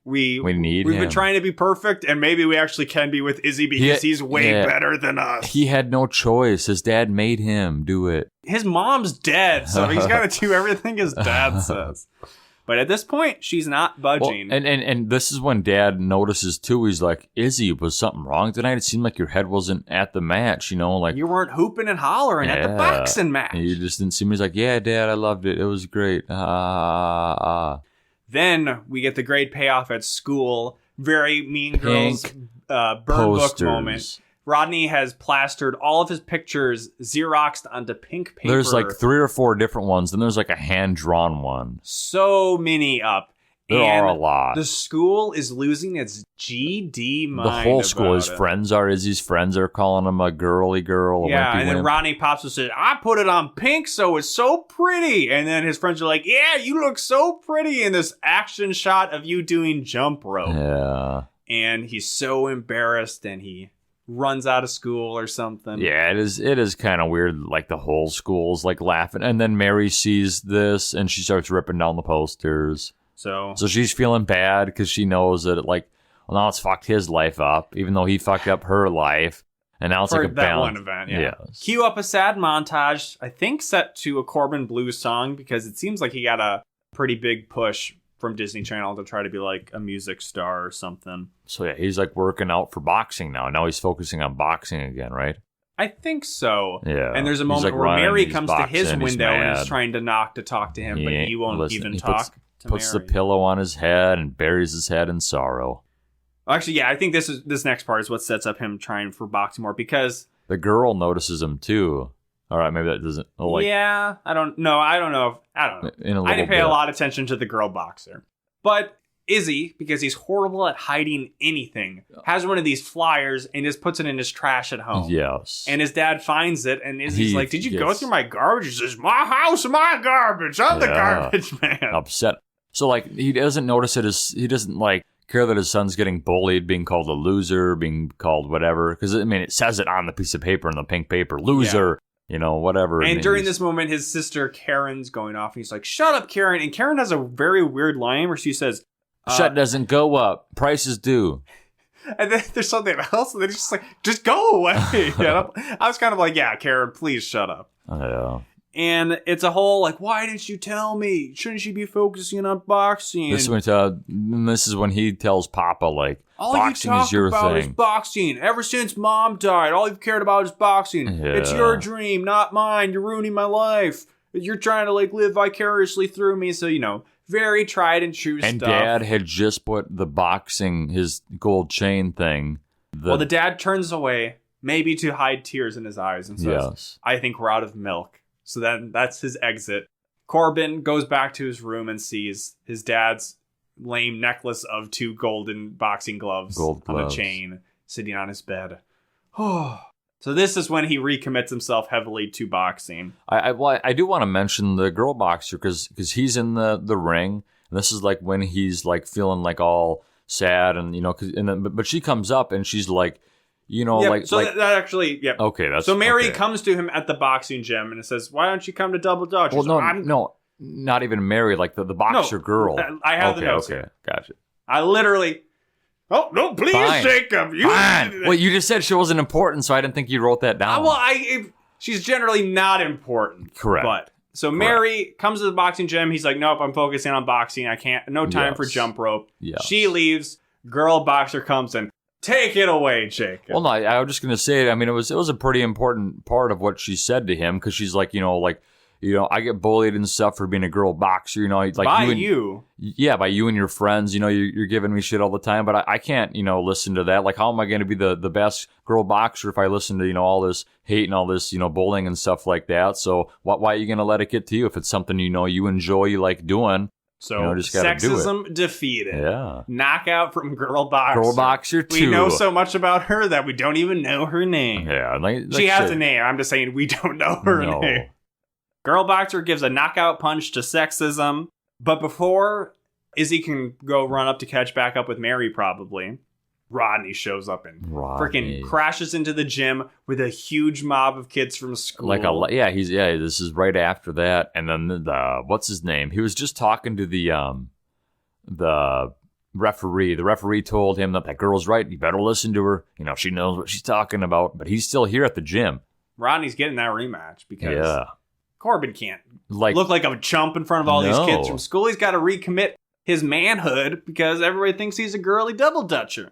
We've him. been trying to be perfect, and maybe we actually can be with Izzy because he's way better than us. He had no choice. His dad made him do it. His mom's dead, so he's got to do everything his dad says. But at this point, she's not budging. Well, and this is when Dad notices, too. He's like, Izzy, was something wrong tonight? It seemed like your head wasn't at the match, like... You weren't hooping and hollering at the boxing match. You just didn't see me. He's like, yeah, Dad, I loved it. It was great. Then we get the great payoff at school. Very Mean Girls burn book moment. Rodney has plastered all of his pictures Xeroxed onto pink paper. There's like 3 or 4 different ones. Then there's like a hand-drawn one. So many up. There are a lot. The school is losing its GD mind. The whole school, Izzy's friends are calling him a girly girl. Yeah, and then Rodney pops and says, I put it on pink so it's so pretty. And then his friends are like, yeah, you look so pretty in this action shot of you doing jump rope. Yeah. And he's so embarrassed and he runs out of school or something. Yeah, it is kind of weird. Like the whole school's like laughing. And then Mary sees this and she starts ripping down the posters. So she's feeling bad because she knows that now it's fucked his life up, even though he fucked up her life. And now it's like a balance. One event, yeah. Cue up a sad montage, I think set to a Corbin Bleu song because it seems like he got a pretty big push from Disney Channel to try to be like a music star or something. So yeah, he's like working out for boxing now. Now he's focusing on boxing again, right? I think so. Yeah. And there's a moment where Mary comes to his window and is trying to knock to talk to him, but he won't even talk. Puts the pillow on his head and buries his head in sorrow. Actually, yeah, I think this next part is what sets up him trying for boxing more because the girl notices him too. All right, maybe that doesn't. Yeah, I don't know. I didn't pay a lot of attention to the girl boxer, but Izzy, because he's horrible at hiding anything, has one of these flyers and just puts it in his trash at home. Yes. And his dad finds it, and Izzy's like, did you go through my garbage? He says, my house, my garbage. I'm the garbage man. Upset. So, he doesn't notice it as... He doesn't, care that his son's getting bullied, being called a loser, being called whatever. Because, it says it on the piece of paper, in the pink paper. Loser. Yeah. Whatever. And during this moment, his sister Karen's going off, and he's like, shut up, Karen. And Karen has a very weird line where she says... Shut doesn't go up. Prices do. And then there's something else, and then it's just like, just go away. I was kind of like, yeah, Karen, please shut up. Yeah. And it's a whole like, why didn't you tell me? Shouldn't you be focusing on boxing? This is when he tells Papa, like, all boxing you talk is your about thing. is boxing. Ever since Mom died, all you've cared about is boxing. Yeah. It's your dream, not mine. You're ruining my life. You're trying to like live vicariously through me. So, very tried and true stuff. And Dad had just put the boxing, his gold chain thing. Well, the dad turns away, maybe to hide tears in his eyes, and says, Yes. I think we're out of milk. So that's his exit. Corbin goes back to his room and sees his dad's lame necklace of 2 golden boxing gloves on a chain sitting on his bed. So this is when he recommits himself heavily to boxing. I do want to mention the girl boxer because he's in the ring. And this is like when he's like feeling like all sad and but she comes up and she's like, that actually, yeah. Okay, that's so Mary okay. comes to him at the boxing gym and says, "Why don't you come to Double Dutch?" Well, no, not even Mary, like the boxer girl. I have the notes here. Gotcha. I literally. Oh no! Please, Fine. Jacob. Fine. Well, you just said she wasn't important, so I didn't think you wrote that down. She's generally not important. Correct. But so Mary comes to the boxing gym. He's like, "Nope, I'm focusing on boxing. I can't. No time for jump rope." Yes. She leaves. Girl boxer comes in. Take it away, Jacob. Well, no, I was just gonna say. I mean, it was a pretty important part of what she said to him because she's like, I get bullied and stuff for being a girl boxer. Like by you. Yeah, by you and your friends. You're giving me shit all the time, but I can't, listen to that. Like, how am I going to be the best girl boxer if I listen to all this hate and all this bullying and stuff like that? So why are you going to let it get to you if it's something you enjoy, you like doing? So just gotta sexism defeated. Yeah. Knockout from girl boxer. Girl boxer 2. We know so much about her that we don't even know her name. Yeah. She has a name. I'm just saying we don't know her name. Girl boxer gives a knockout punch to sexism. But before Izzy can go run up to catch back up with Mary probably, Rodney shows up and freaking crashes into the gym with a huge mob of kids from school. This is right after that, and then the what's his name? He was just talking to the referee. The referee told him that girl's right. You better listen to her. She knows what she's talking about. But he's still here at the gym. Rodney's getting that rematch because Corbin can't look like a chump in front of all these kids from school. He's got to recommit his manhood because everybody thinks he's a girly double dutcher.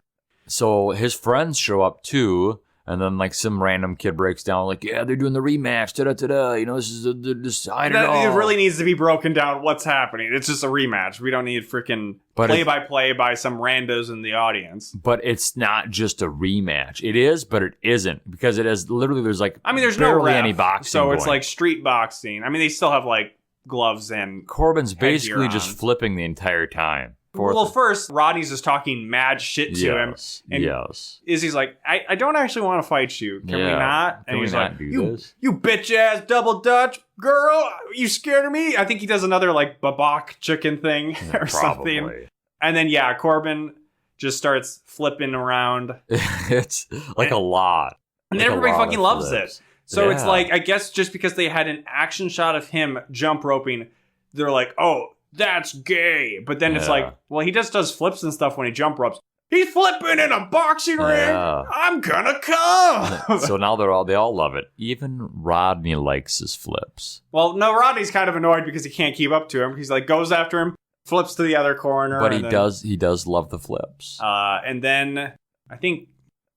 So his friends show up too, and then like some random kid breaks down like, yeah, they're doing the rematch. This is this. I don't know. It really needs to be broken down. What's happening? It's just a rematch. We don't need freaking play-by-play by some randos in the audience. But it's not just a rematch. It is, but it isn't because it is literally. There's there's barely no ref, any boxing. So going. It's like street boxing. They still have like gloves and Corbin's basically just flipping the entire time. Well, first, Rodney's just talking mad shit to him. And Izzy's like, I don't actually want to fight you. Can we not? And he's like, you bitch-ass double Dutch girl. You scared of me? I think he does another, like, babak chicken thing or something. And then, Corbin just starts flipping around. It's like a lot. And then everybody fucking loves it. So it's like, I guess just because they had an action shot of him jump roping, they're like, oh, that's gay. But then it's like, well, he just does flips and stuff when he jump ropes. He's flipping in a boxing ring. I'm gonna come. So now they all love it. Even Rodney likes his flips. Well, no, Rodney's kind of annoyed because he can't keep up to him. He's like goes after him, flips to the other corner. But he does love the flips. And then I think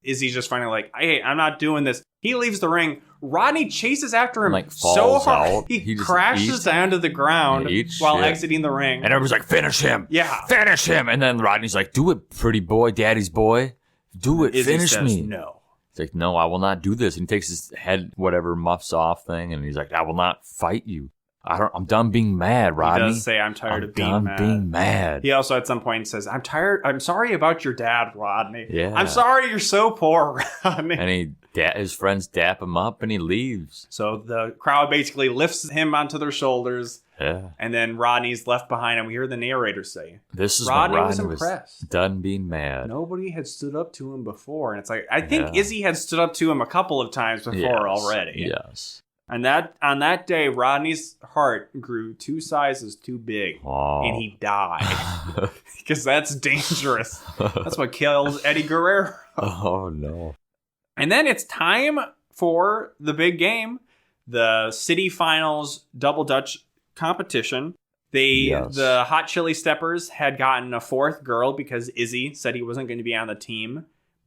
Izzy's just finally like, hey, I'm not doing this. He leaves the ring. Rodney chases after him so hard. Out. He crashes down to the ground while exiting the ring. And everyone's like, finish him. Yeah. Finish him. And then Rodney's like, do it, pretty boy, daddy's boy. Do it. Izzy finish says, me. No. He's like, no, I will not do this. And he takes his head, whatever, muffs off thing. And he's like, I will not fight you. I'm done being mad, Rodney. He does say, I'm tired of being mad. He also at some point says, I'm tired. I'm sorry about your dad, Rodney. Yeah. I'm sorry you're so poor, Rodney. And his friends dap him up and he leaves. So the crowd basically lifts him onto their shoulders. Yeah. And then Rodney's left behind, and we hear the narrator say, this is Rodney was impressed. Done being mad. Nobody had stood up to him before. And it's like, I think Izzy had stood up to him a couple of times before already. Yes. And on that day, Rodney's heart grew 2 sizes too big, and he died. Because that's dangerous. That's what kills Eddie Guerrero. Oh, no. And then it's time for the big game, the city finals double Dutch competition. The Hot Chili Steppers had gotten a fourth girl because Izzy said he wasn't going to be on the team.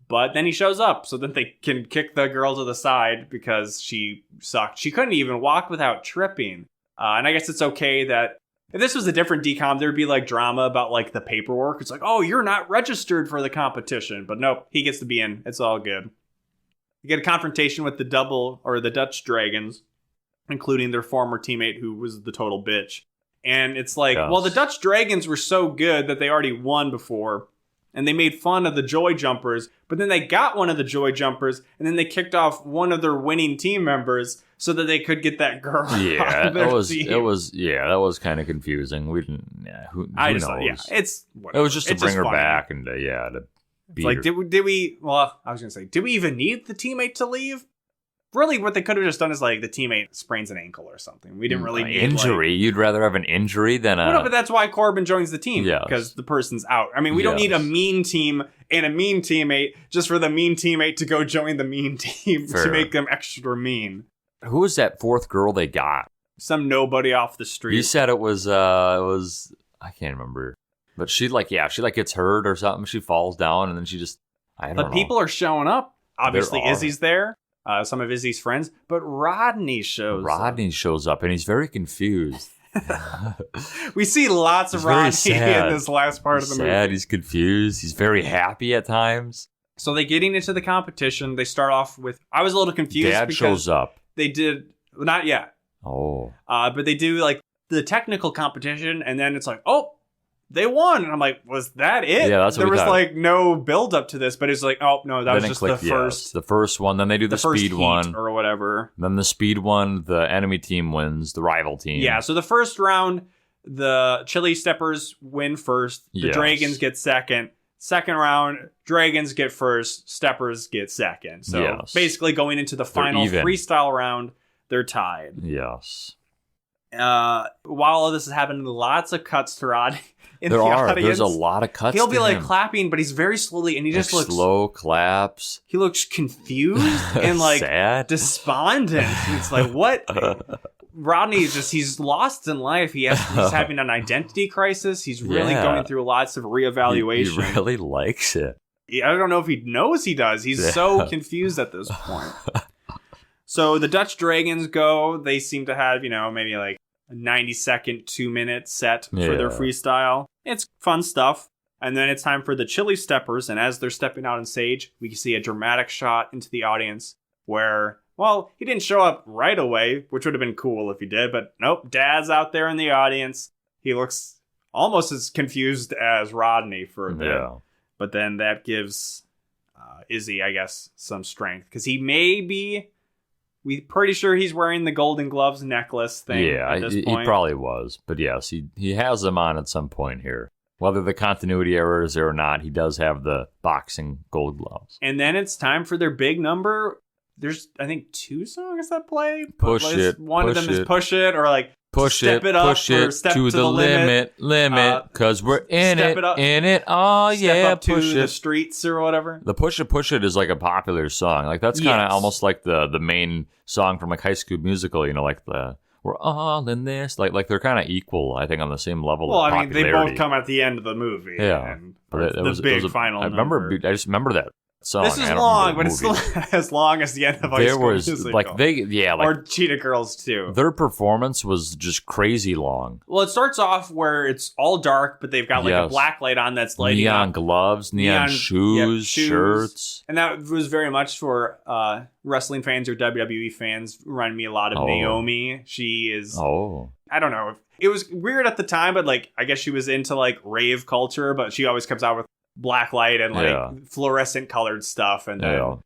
But then he shows up so that they can kick the girl to the side because she sucked. She couldn't even walk without tripping. And I guess it's okay that if this was a different decom, there'd be like drama about like the paperwork. It's like, oh, you're not registered for the competition. But nope, he gets to be in. It's all good. You get a confrontation with the Dutch Dragons, including their former teammate who was the total bitch. And it's like, well, the Dutch Dragons were so good that they already won before. And they made fun of the Joy Jumpers. But then they got one of the Joy Jumpers. And then they kicked off one of their winning team members so that they could get that girl. Yeah, that was kind of confusing. We didn't. Yeah, who knows? It's whatever. It was just to bring her back and to beat her. Did we? Well, I was gonna say, did we even need the teammate to leave? Really, what they could have just done is like the teammate sprains an ankle or something. We didn't really need injury. You'd rather have an injury than a. No, but that's why Corbin joins the team because the person's out. I mean, we don't need a mean team and a mean teammate just for the mean teammate to go join the mean team to make them extra mean. Who was that fourth girl they got? Some nobody off the street. You said it was I can't remember, but she gets hurt or something. She falls down and then she just I don't know. But people are showing up. Obviously, Izzy's there. Some of Izzy's friends, but Rodney shows up and he's very confused. We see lots of Rodney in this last part of the movie. He's confused. He's very happy at times. So they getting into the competition. They start off with, I was a little confused. Dad shows up. They did, not yet. Oh. But they do like the technical competition and then it's like, oh, they won. And I'm like, was that it? Yeah, that's what there was thought. Like no build up to this, but it's like, oh no, that was just the first one. Then they do the speed one or whatever. Then the speed one, the enemy team wins, the rival team. Yeah, so the first round, the Chili Steppers win first. The Dragons get second. Second round, Dragons get first. Steppers get second. So basically going into the final freestyle round, they're tied. Yes. While all this is happening, lots of cuts to Rodney. There's a lot of cuts. He'll be like clapping, but he's very slowly, and he just looks slow claps. He looks confused and like sad, despondent. It's like what? Rodney he's lost in life. He's having an identity crisis. He's really going through lots of reevaluation. He really likes it. I don't know if he knows he does. He's so confused at this point. So the Dutch Dragons go. They seem to have maybe like a 90-second, 2-minute set for their freestyle. It's fun stuff. And then it's time for the Chili Steppers. And as they're stepping out on stage, we can see a dramatic shot into the audience where, well, he didn't show up right away, which would have been cool if he did. But nope, Dad's out there in the audience. He looks almost as confused as Rodney for a bit. Yeah. But then that gives Izzy, I guess, some strength. Because he may be... We're pretty sure he's wearing the Golden Gloves necklace thing at this point. He probably was. But yes, he has them on at some point here. Whether the continuity error is there or not, he does have the boxing gold gloves. And then it's time for their big number. There's, I think, 2 songs that play. Push It. One of them is Push It, or like Step It Up, or Step to the limit, because we're in it, oh yeah, Step Up push to the streets or whatever. The Push It is like a popular song. Like that's kind of almost like the main song from like High School Musical, like the we're all in this. Like they're kind of equal, I think, on the same level of popularity. They both come at the end of the movie. Yeah. And but it was the big final number. I just remember that song. This is long, but it's still as long as the end of High School Musical. Or Cheetah Girls too. Their performance was just crazy long. Well, it starts off where it's all dark, but they've got like a black light on that's lighting neon up. Gloves, neon shoes, shirts. And that was very much for wrestling fans or WWE fans. Reminded me a lot of Naomi. She is. I don't know. It was weird at the time, but like I guess she was into like rave culture, but she always comes out with black light and like fluorescent colored stuff, and then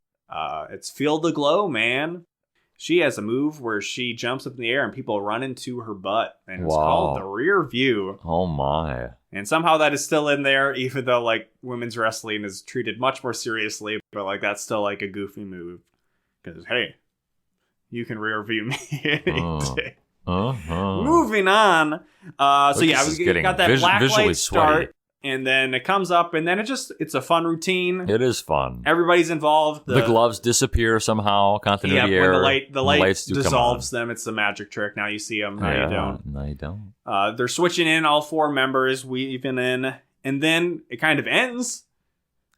it's Feel the Glow, man. She has a move where she jumps up in the air and people run into her butt, and it's called the rear view. Oh my. And somehow that is still in there, even though like women's wrestling is treated much more seriously, but like that's still like a goofy move because hey, you can rear view me any day. Moving on. So yeah, we got that black light start. And then it comes up, and then it's a fun routine. It is fun. Everybody's involved. The gloves disappear somehow. Continuity when error. the light dissolves them. It's the magic trick. Now you see them. Now you don't. No, you don't. They're switching in, all 4 members weaving in, and then it kind of ends.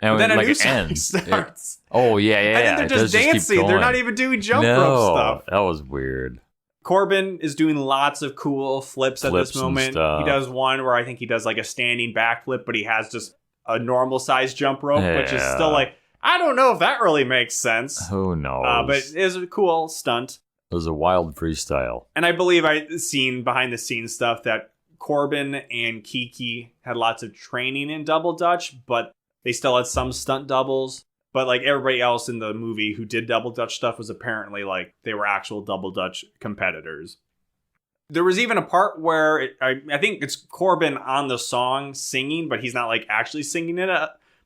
And then a new it song ends. starts. Yeah. And then they're just dancing. They're not even doing jump rope stuff. That was weird. Corbin is doing lots of cool flips at this moment. He does one where I think he does like a standing backflip, but he has just a normal size jump rope, which is still like, I don't know if that really makes sense. Who knows? But it is a cool stunt. It was a wild freestyle. And I believe I've seen behind the scenes stuff that Corbin and Kiki had lots of training in double dutch, but they still had some stunt doubles. But like everybody else in the movie who did double dutch stuff was apparently like they were actual double dutch competitors. There was even a part where I think it's Corbin on the song singing, but he's not like actually singing it.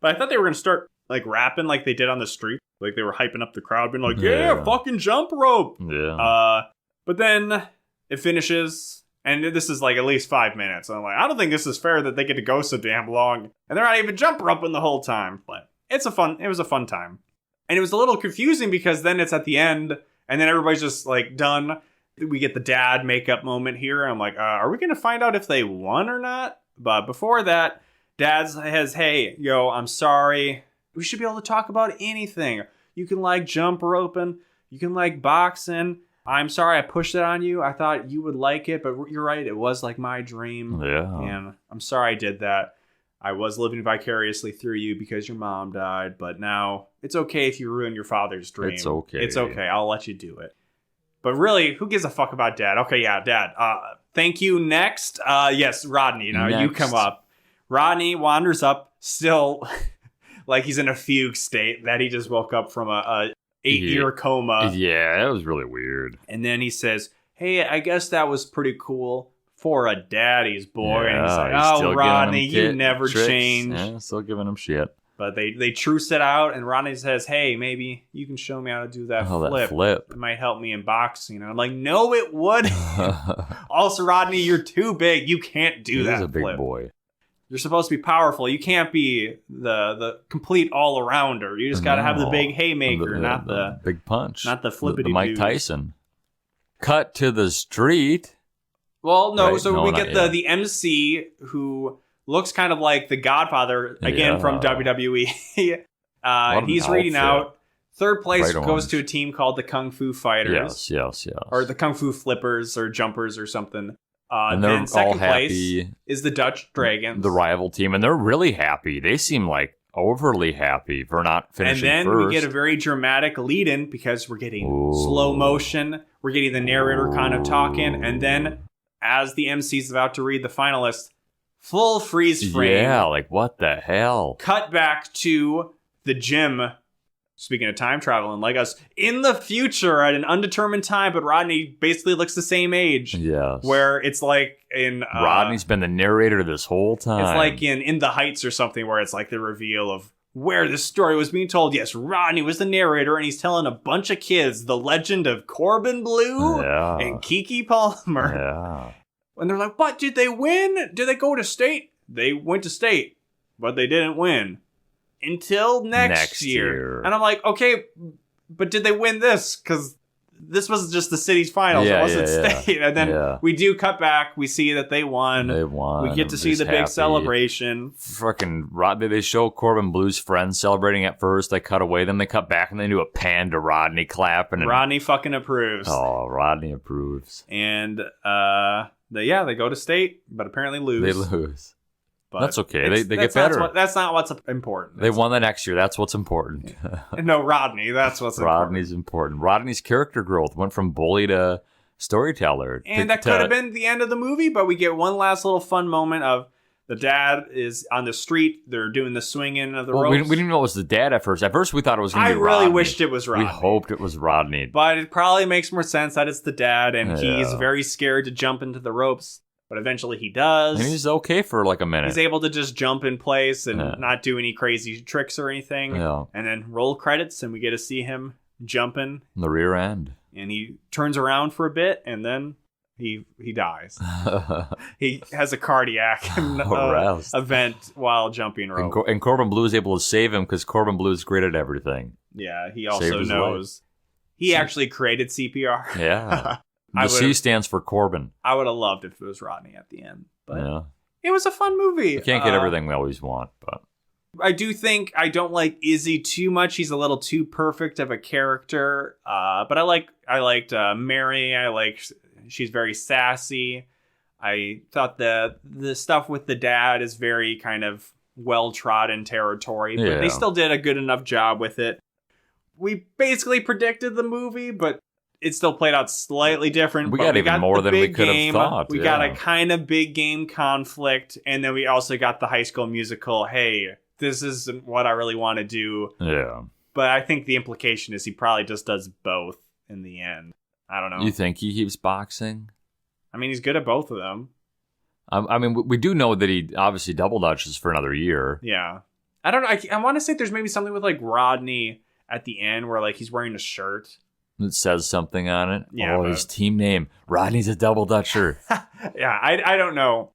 But I thought they were going to start like rapping like they did on the street. Like they were hyping up the crowd, being like, yeah, fucking jump rope. Yeah. But then it finishes, and this is like at least 5 minutes. And I'm like, I don't think this is fair that they get to go so damn long. And they're not even jump roping the whole time. But it was a fun time. And it was a little confusing because then it's at the end, and then everybody's just like done. We get the dad makeup moment here. I'm like, are we going to find out if they won or not? But before that, Dad says, hey, yo, I'm sorry. We should be able to talk about anything. You can like jump roping. You can like boxing. I'm sorry I pushed it on you. I thought you would like it, but you're right. It was like my dream. Yeah. And I'm sorry I did that. I was living vicariously through you because your mom died, but now it's okay if you ruin your father's dream. It's okay. It's okay. I'll let you do it. But really, who gives a fuck about Dad? Okay, yeah, Dad. Thank you. Next. Yes, Rodney. Now you come up. Rodney wanders up, still like he's in a fugue state that he just woke up from a 8-year coma. Yeah, that was really weird. And then he says, hey, I guess that was pretty cool. For a daddy's boy. Yeah, and he's like, oh, Rodney, you never change. Yeah, still giving him shit. But they truce it out, and Rodney says, hey, maybe you can show me how to do that flip. That flip. It might help me in boxing. And I'm like, no, it would. Also, Rodney, you're too big. You can't do that He's a big flip. boy. You're supposed to be powerful. You can't be the complete all-arounder. You just got to have the big haymaker, not the big punch. Not the flippity the Mike Tyson. Cut to the street. Well, no, right? so we get the MC who looks kind of like the Godfather, again, from WWE. And he's reading out. Third place goes to a team called the Kung Fu Fighters. Yes. Or the Kung Fu Flippers or Jumpers or something. And they're second all happy. place is the Dutch Dragons. The rival team. And they're really happy. They seem like overly happy for not finishing And then first. we get a very dramatic lead-in because we're getting slow motion. We're getting the narrator kind of talking. And then as the MC's about to read the finalists, full freeze frame. Yeah, like what the hell? Cut back to the gym. Speaking of time travel and like us in the future at an undetermined time, but Rodney basically looks the same age. Yes. Where it's like in Rodney's been the narrator this whole time. It's like in The Heights or something where it's like the reveal of where this story was being told. Yes, Rodney was the narrator, and he's telling a bunch of kids the legend of Corbin Bleu and Kiki Palmer. Yeah. And they're like, what? Did they win? Did they go to state? They went to state, but they didn't win. Until next year. And I'm like, okay, but did they win this? Because this was just the city's finals. It wasn't state. And then we do cut back. We see that they won. They won. We get to see the big celebration. Fucking Rodney. They show Corbin Bleu's friends celebrating at first. They cut away. Then they cut back and they do a pan to Rodney clapping. And Rodney fucking approves. Oh, Rodney approves. And they go to state, but apparently lose. They lose. But that's okay. They get better. That's not what's important. They won the next year. That's what's important. No, Rodney. That's what's important. Rodney's important. Rodney's character growth went from bully to storyteller. And that could have been the end of the movie, but we get one last little fun moment of the dad is on the street. They're doing the swinging of the ropes. We didn't even know it was the dad at first. At first, we thought it was going to be Rodney. I really wished it was Rodney. We hoped it was Rodney. But it probably makes more sense that it's the dad, and he's very scared to jump into the ropes. But eventually he does. And he's okay for like a minute. He's able to just jump in place and not do any crazy tricks or anything. Yeah. And then roll credits, and we get to see him jumping. In the rear end. And he turns around for a bit, and then He dies. He has a cardiac event while jumping rope. And Corbin Bleu is able to save him because Corbin Bleu is great at everything. Yeah, he also knows. He actually created CPR. Yeah. The C stands for Corbin. I would have loved if it was Rodney at the end. But it was a fun movie. You can't get everything we always want, but... I do think I don't like Izzy too much. He's a little too perfect of a character. But I liked Mary. She's very sassy. I thought the stuff with the dad is very kind of well-trodden territory, but they still did a good enough job with it. We basically predicted the movie, but it still played out slightly different. We got even more than we could have thought. We got a kind of big game conflict, and then we also got the High School Musical, hey, this isn't what I really want to do. Yeah. But I think the implication is he probably just does both in the end. I don't know. You think he keeps boxing? I mean, he's good at both of them. I mean, we do know that he obviously double dutches for another year. Yeah. I don't know. I want to say there's maybe something with like Rodney at the end where like he's wearing a shirt. It says something on it. Yeah. Oh, his team name. Rodney's a double dutcher. Yeah, I don't know.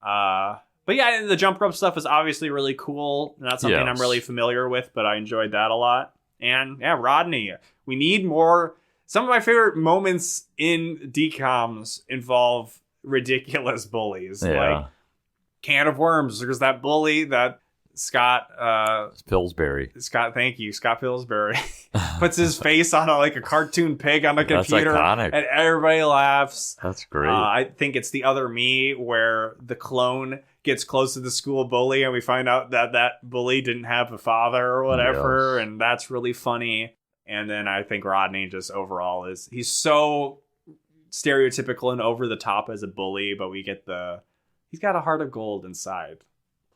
But yeah, the jump rope stuff is obviously really cool. Not something I'm really familiar with, but I enjoyed that a lot. And yeah, Rodney. We need more. Some of my favorite moments in DComs involve ridiculous bullies. Yeah. Like Can of Worms. There's that bully that Scott Pillsbury. Thank you. Scott Pillsbury puts his face on a cartoon pig on the computer. That's iconic. And everybody laughs. That's great. I think it's The Other Me where the clone gets close to the school bully and we find out that bully didn't have a father or whatever. Yes. And that's really funny. And then I think Rodney just overall he's so stereotypical and over the top as a bully, but we get he's got a heart of gold inside.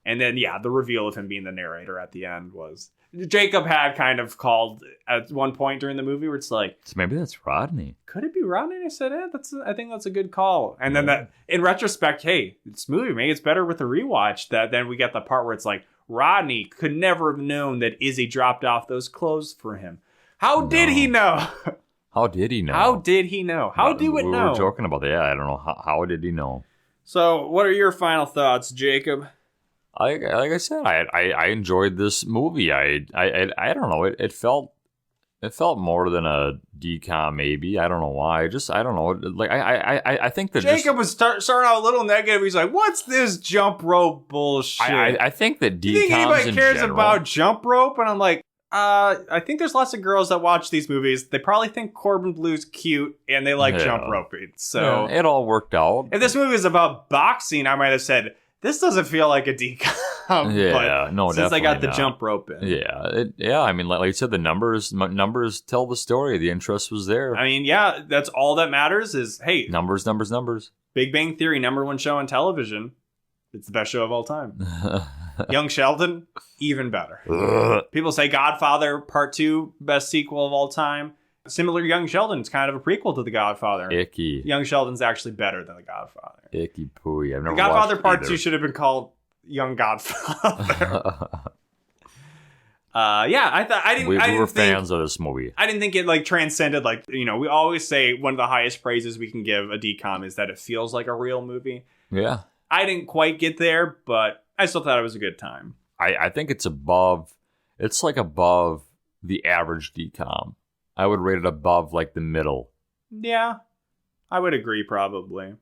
And then, the reveal of him being the narrator at the end was... Jacob had kind of called at one point during the movie where it's like... So maybe that's Rodney. Could it be Rodney? I said, I think that's a good call. And then that, in retrospect, hey, this movie maybe it's better with the rewatch. That then we get the part where it's like, Rodney could never have known that Izzy dropped off those clothes for him. How did he know? How did he know? How did he know? How do it know? We were joking about that. Yeah, I don't know. How did he know? So, what are your final thoughts, Jacob? Like I said, I enjoyed this movie. I don't know. It felt more than a decom, maybe. I don't know why. I don't know. Like I think that Jacob was starting out a little negative. He's like, "What's this jump rope bullshit?" I think that decoms. Do you think anybody cares general, about jump rope? And I'm like, I think there's lots of girls that watch these movies. They probably think Corbin Bleu's cute and they like jump roping. So it all worked out. If this movie was about boxing, I might have said, this doesn't feel like a decom. Yeah, no, since I got the jump rope in. Yeah, I mean, like you said, the numbers tell the story. The interest was there. I mean, that's all that matters is, hey. Numbers. Big Bang Theory, #1 show on television. It's the best show of all time. Young Sheldon, even better. People say Godfather Part 2, best sequel of all time. Similar to Young Sheldon, it's kind of a prequel to The Godfather. Icky. Young Sheldon's actually better than The Godfather. Icky pooey. I've never The Godfather Part either. 2 should have been called Young Godfather. We were fans of this movie. I didn't think it transcended we always say one of the highest praises we can give a decom is that it feels like a real movie. Yeah. I didn't quite get there, but I still thought it was a good time. I think it's above the average decom. I would rate it above the middle. Yeah, I would agree probably.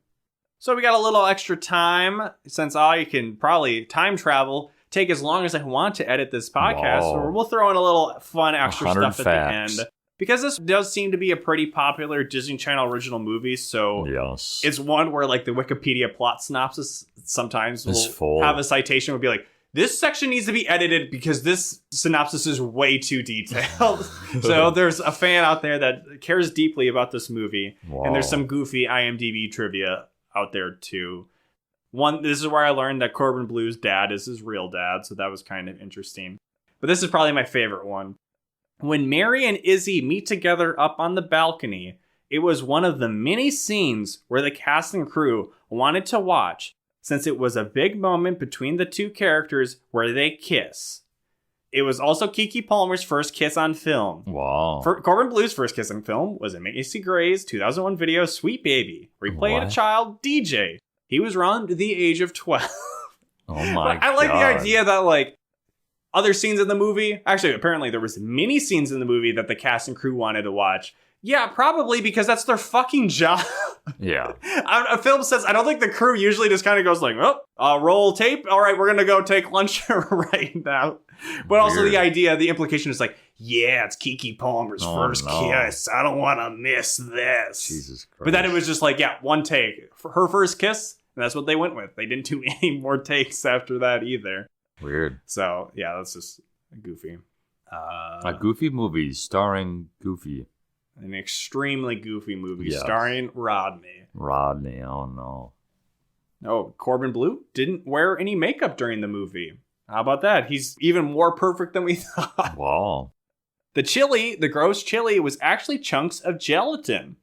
So we got a little extra time since I can probably time travel, take as long as I want to edit this podcast. So we'll throw in a little fun extra stuff at the end. Because this does seem to be a pretty popular Disney Channel original movie, so yes. It's one where the Wikipedia plot synopsis sometimes will have a citation would be like, this section needs to be edited because this synopsis is way too detailed. So there's a fan out there that cares deeply about this movie. Wow. And there's some goofy IMDb trivia out there too. This is where I learned that Corbin Bleu's dad is his real dad. So that was kind of interesting. But this is probably my favorite one. When Mary and Izzy meet together up on the balcony, it was one of the many scenes where the cast and crew wanted to watch, since it was a big moment between the two characters where they kiss. It was also Keke Palmer's first kiss on film. Wow. Corbin Bleu's first kiss on film was in Macy Gray's 2001 video Sweet Baby, where he played a child DJ. He was around the age of 12. Oh my God. I like the idea that, like, other scenes in the movie, actually, apparently there was many scenes in the movie that the cast and crew wanted to watch. Yeah, probably because that's their fucking job. Yeah. A film says, I don't think the crew usually just kind of goes like, roll tape. All right, we're going to go take lunch right now. But also the implication is like, yeah, it's Keke Palmer's first kiss. I don't want to miss this. Jesus Christ. But then it was just like, yeah, one take. For her first kiss, and that's what they went with. They didn't do any more takes after that either. Weird. So, yeah, that's just goofy. A Goofy movie starring Goofy. An extremely goofy movie starring Rodney. Rodney, oh no. Oh, Corbin Bleu didn't wear any makeup during the movie. How about that? He's even more perfect than we thought. Wow. The gross chili, was actually chunks of gelatin.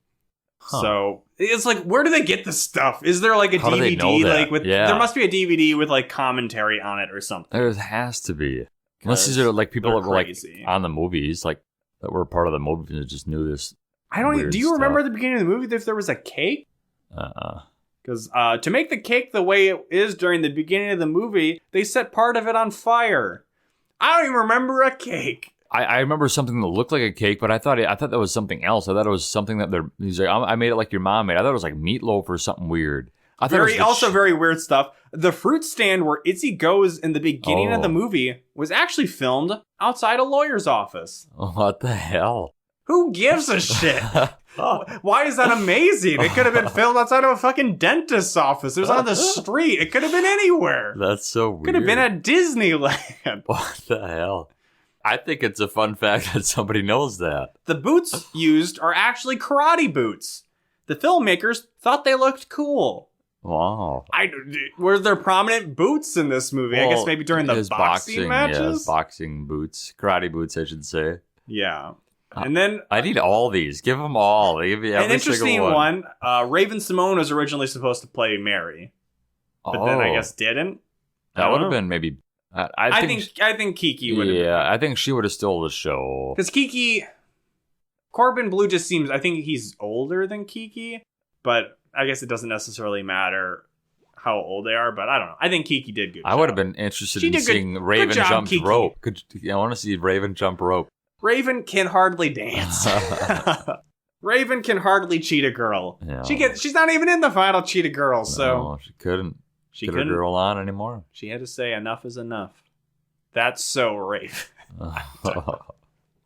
Huh. So it's like, where do they get this stuff? Is there like a DVD? Do they know that? Like there must be a DVD with like commentary on it or something. There has to be. Unless these are like people that were like on the movies, like that were part of the movie and just knew this. Do you remember at the beginning of the movie if there was a cake? Because to make the cake the way it is during the beginning of the movie, they set part of it on fire. I don't even remember a cake. I remember something that looked like a cake, but I thought that was something else. I thought it was something that he's like, I made it like your mom made. I thought it was like meatloaf or something weird. I thought it was very weird stuff. The fruit stand where Itzy goes in the beginning of the movie was actually filmed outside a lawyer's office. What the hell? Who gives a shit? Why is that amazing? It could have been filmed outside of a fucking dentist's office. It was on the street. It could have been anywhere. That's so weird. Could have been at Disneyland. What the hell? I think it's a fun fact that somebody knows that. The boots used are actually karate boots. The filmmakers thought they looked cool. Wow. Were there prominent boots in this movie? Well, I guess maybe during the boxing matches? Yeah, boxing boots. Karate boots, I should say. Yeah. And then I need all these. Give them all. They give me every an interesting single one. Raven Simone was originally supposed to play Mary, but then I guess didn't. That would have been maybe. I think Keke would have. Yeah, I think she would have stole the show. Because Corbin Bleu just seems. I think he's older than Keke, but I guess it doesn't necessarily matter how old they are. But I don't know. I think Keke did good. I would have been interested in seeing Raven jump rope. I want to see Raven jump rope. Raven can hardly dance. Raven can hardly cheat a girl. Yeah. She's not even in the final Cheetah Girl, so no, she couldn't. She couldn't get a girl on anymore. She had to say enough is enough. That's so Raven. All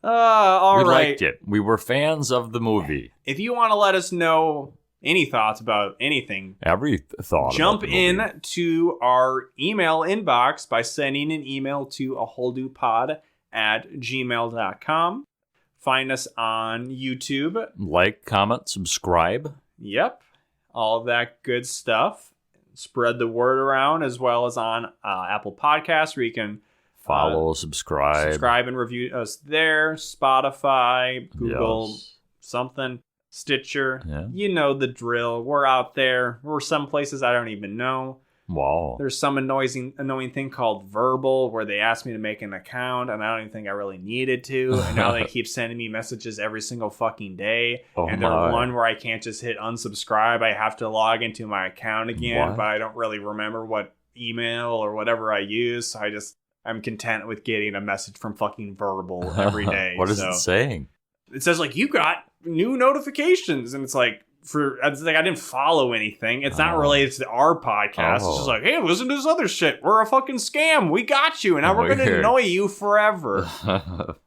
right. We liked it. We were fans of the movie. If you want to let us know any thoughts about anything, every thought, jump in to our email inbox by sending an email to aholdupod@gmail.com. Find us on YouTube. Like, comment, subscribe. Yep. All of that good stuff. Spread the word around, as well as on Apple Podcasts, where you can follow, subscribe and review us there. Spotify, Google, something, Stitcher. Yeah. You know the drill. We're out there. We're some places I don't even know. Wow. There's some annoying thing called Verbal, where they asked me to make an account, and I don't even think I really needed to. And now they keep sending me messages every single fucking day. And there's one where I can't just hit unsubscribe. I have to log into my account again, but I don't really remember what email or whatever I use. So I'm content with getting a message from fucking Verbal every day. What is it saying? It says, like, you got new notifications. And it's like, I didn't follow anything. It's not related to our podcast. It's just like, hey, listen to this other shit. We're a fucking scam. We got you. And now we're going to annoy you forever. But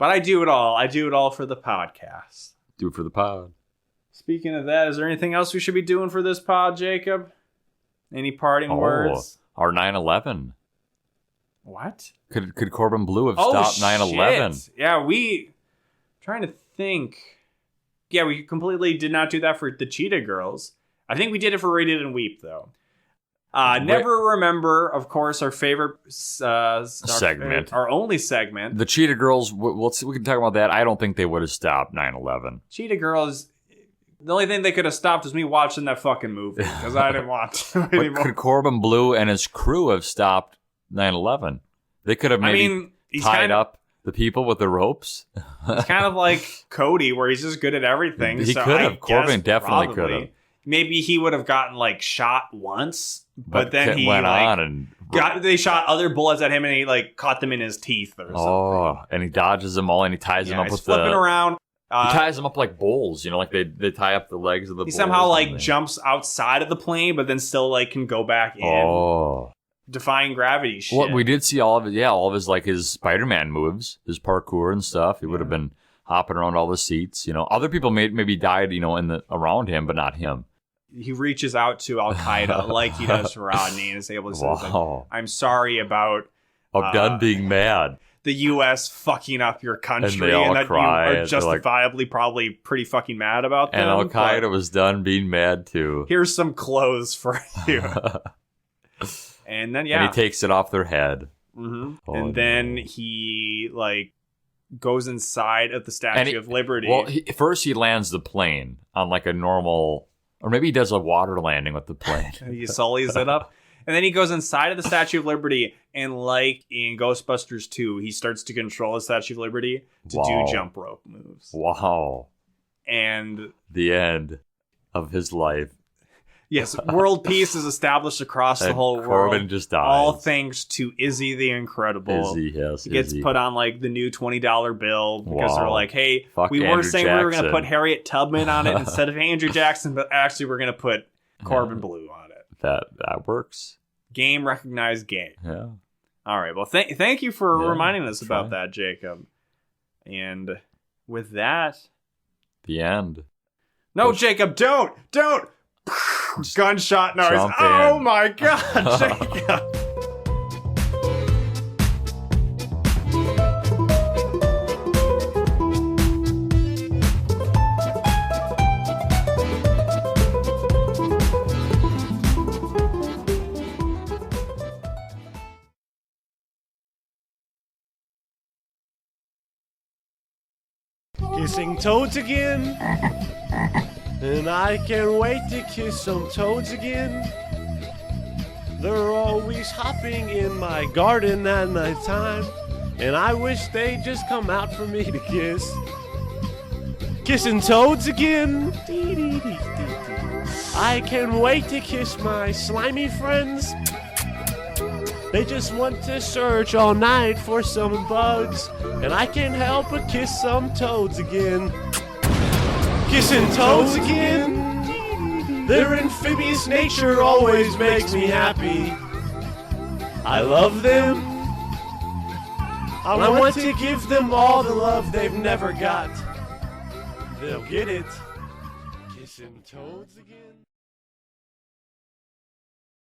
I do it all. I do it all for the podcast. Do it for the pod. Speaking of that, is there anything else we should be doing for this pod, Jacob? Any parting words? Our 9/11. What? Could Corbin Bleu have stopped 9/11? Yeah, trying to think. Yeah, we completely did not do that for the Cheetah Girls. I think we did it for Rated and Weep, though. Never remember, of course, our favorite segment. Our only segment. The Cheetah Girls, we can talk about that. I don't think they would have stopped 9/11. Cheetah Girls, the only thing they could have stopped was me watching that fucking movie, because I didn't want to anymore. Could Corbin Bleu and his crew have stopped 9/11? They could have maybe tied up the people with the ropes. It's kind of like Cody, where he's just good at everything. He could have. Corbin definitely could have. Maybe he would have gotten like shot once, but then he went like, on and they shot other bullets at him, and he like caught them in his teeth or something. Oh, and he dodges them all, and he ties them up with flipping around. He ties them up like bowls, like they tie up the legs of the. He bulls somehow like jumps outside of the plane, but then still like can go back in. Oh, defying gravity shit. Well, we did see all of it. Yeah, all of his like his Spider-Man moves, his parkour and stuff. He would have been hopping around all the seats. Other people maybe died, around him, but not him. He reaches out to Al Qaeda like he does to Rodney and is able to say, "I'm sorry about done being mad. The U.S. fucking up your country, and, they all that cry, you are justifiably probably pretty fucking mad about them." And Al Qaeda was done being mad too. Here's some clothes for you. And then and he takes it off their head. Mm-hmm. Oh, and then he like goes inside of the Statue of Liberty. Well, first he lands the plane on like a normal. Or maybe he does a water landing with the plane. He sullies it up. And then he goes inside of the Statue of Liberty, and like in Ghostbusters 2, he starts to control the Statue of Liberty to do jump rope moves. Wow. And the end of his life. Yes, world peace is established across the whole Corbin world. Corbin just dies. All thanks to Izzy the Incredible. Izzy, yes. He gets put on like the new $20 bill because they're like, hey, we were Andrew saying Jackson. we were going to put Harriet Tubman on it instead of Andrew Jackson, but actually we're going to put Corbin Bleu on it. That works. Game recognized game. Yeah. All right. Well, thank you for reminding us about that, Jacob. And with that, the end. No, Jacob, don't. Gunshot noise. Oh my God, Jacob. Kissing toads again. And I can't wait to kiss some toads again. They're always hopping in my garden at nighttime, and I wish they'd just come out for me to kiss. Kissing toads again. I can't wait to kiss my slimy friends. They just want to search all night for some bugs, and I can't help but kiss some toads again. Kissing toads again. Their amphibious nature always makes me happy. I love them. I want to give them all the love they've never got. They'll get it. Kissing toads again.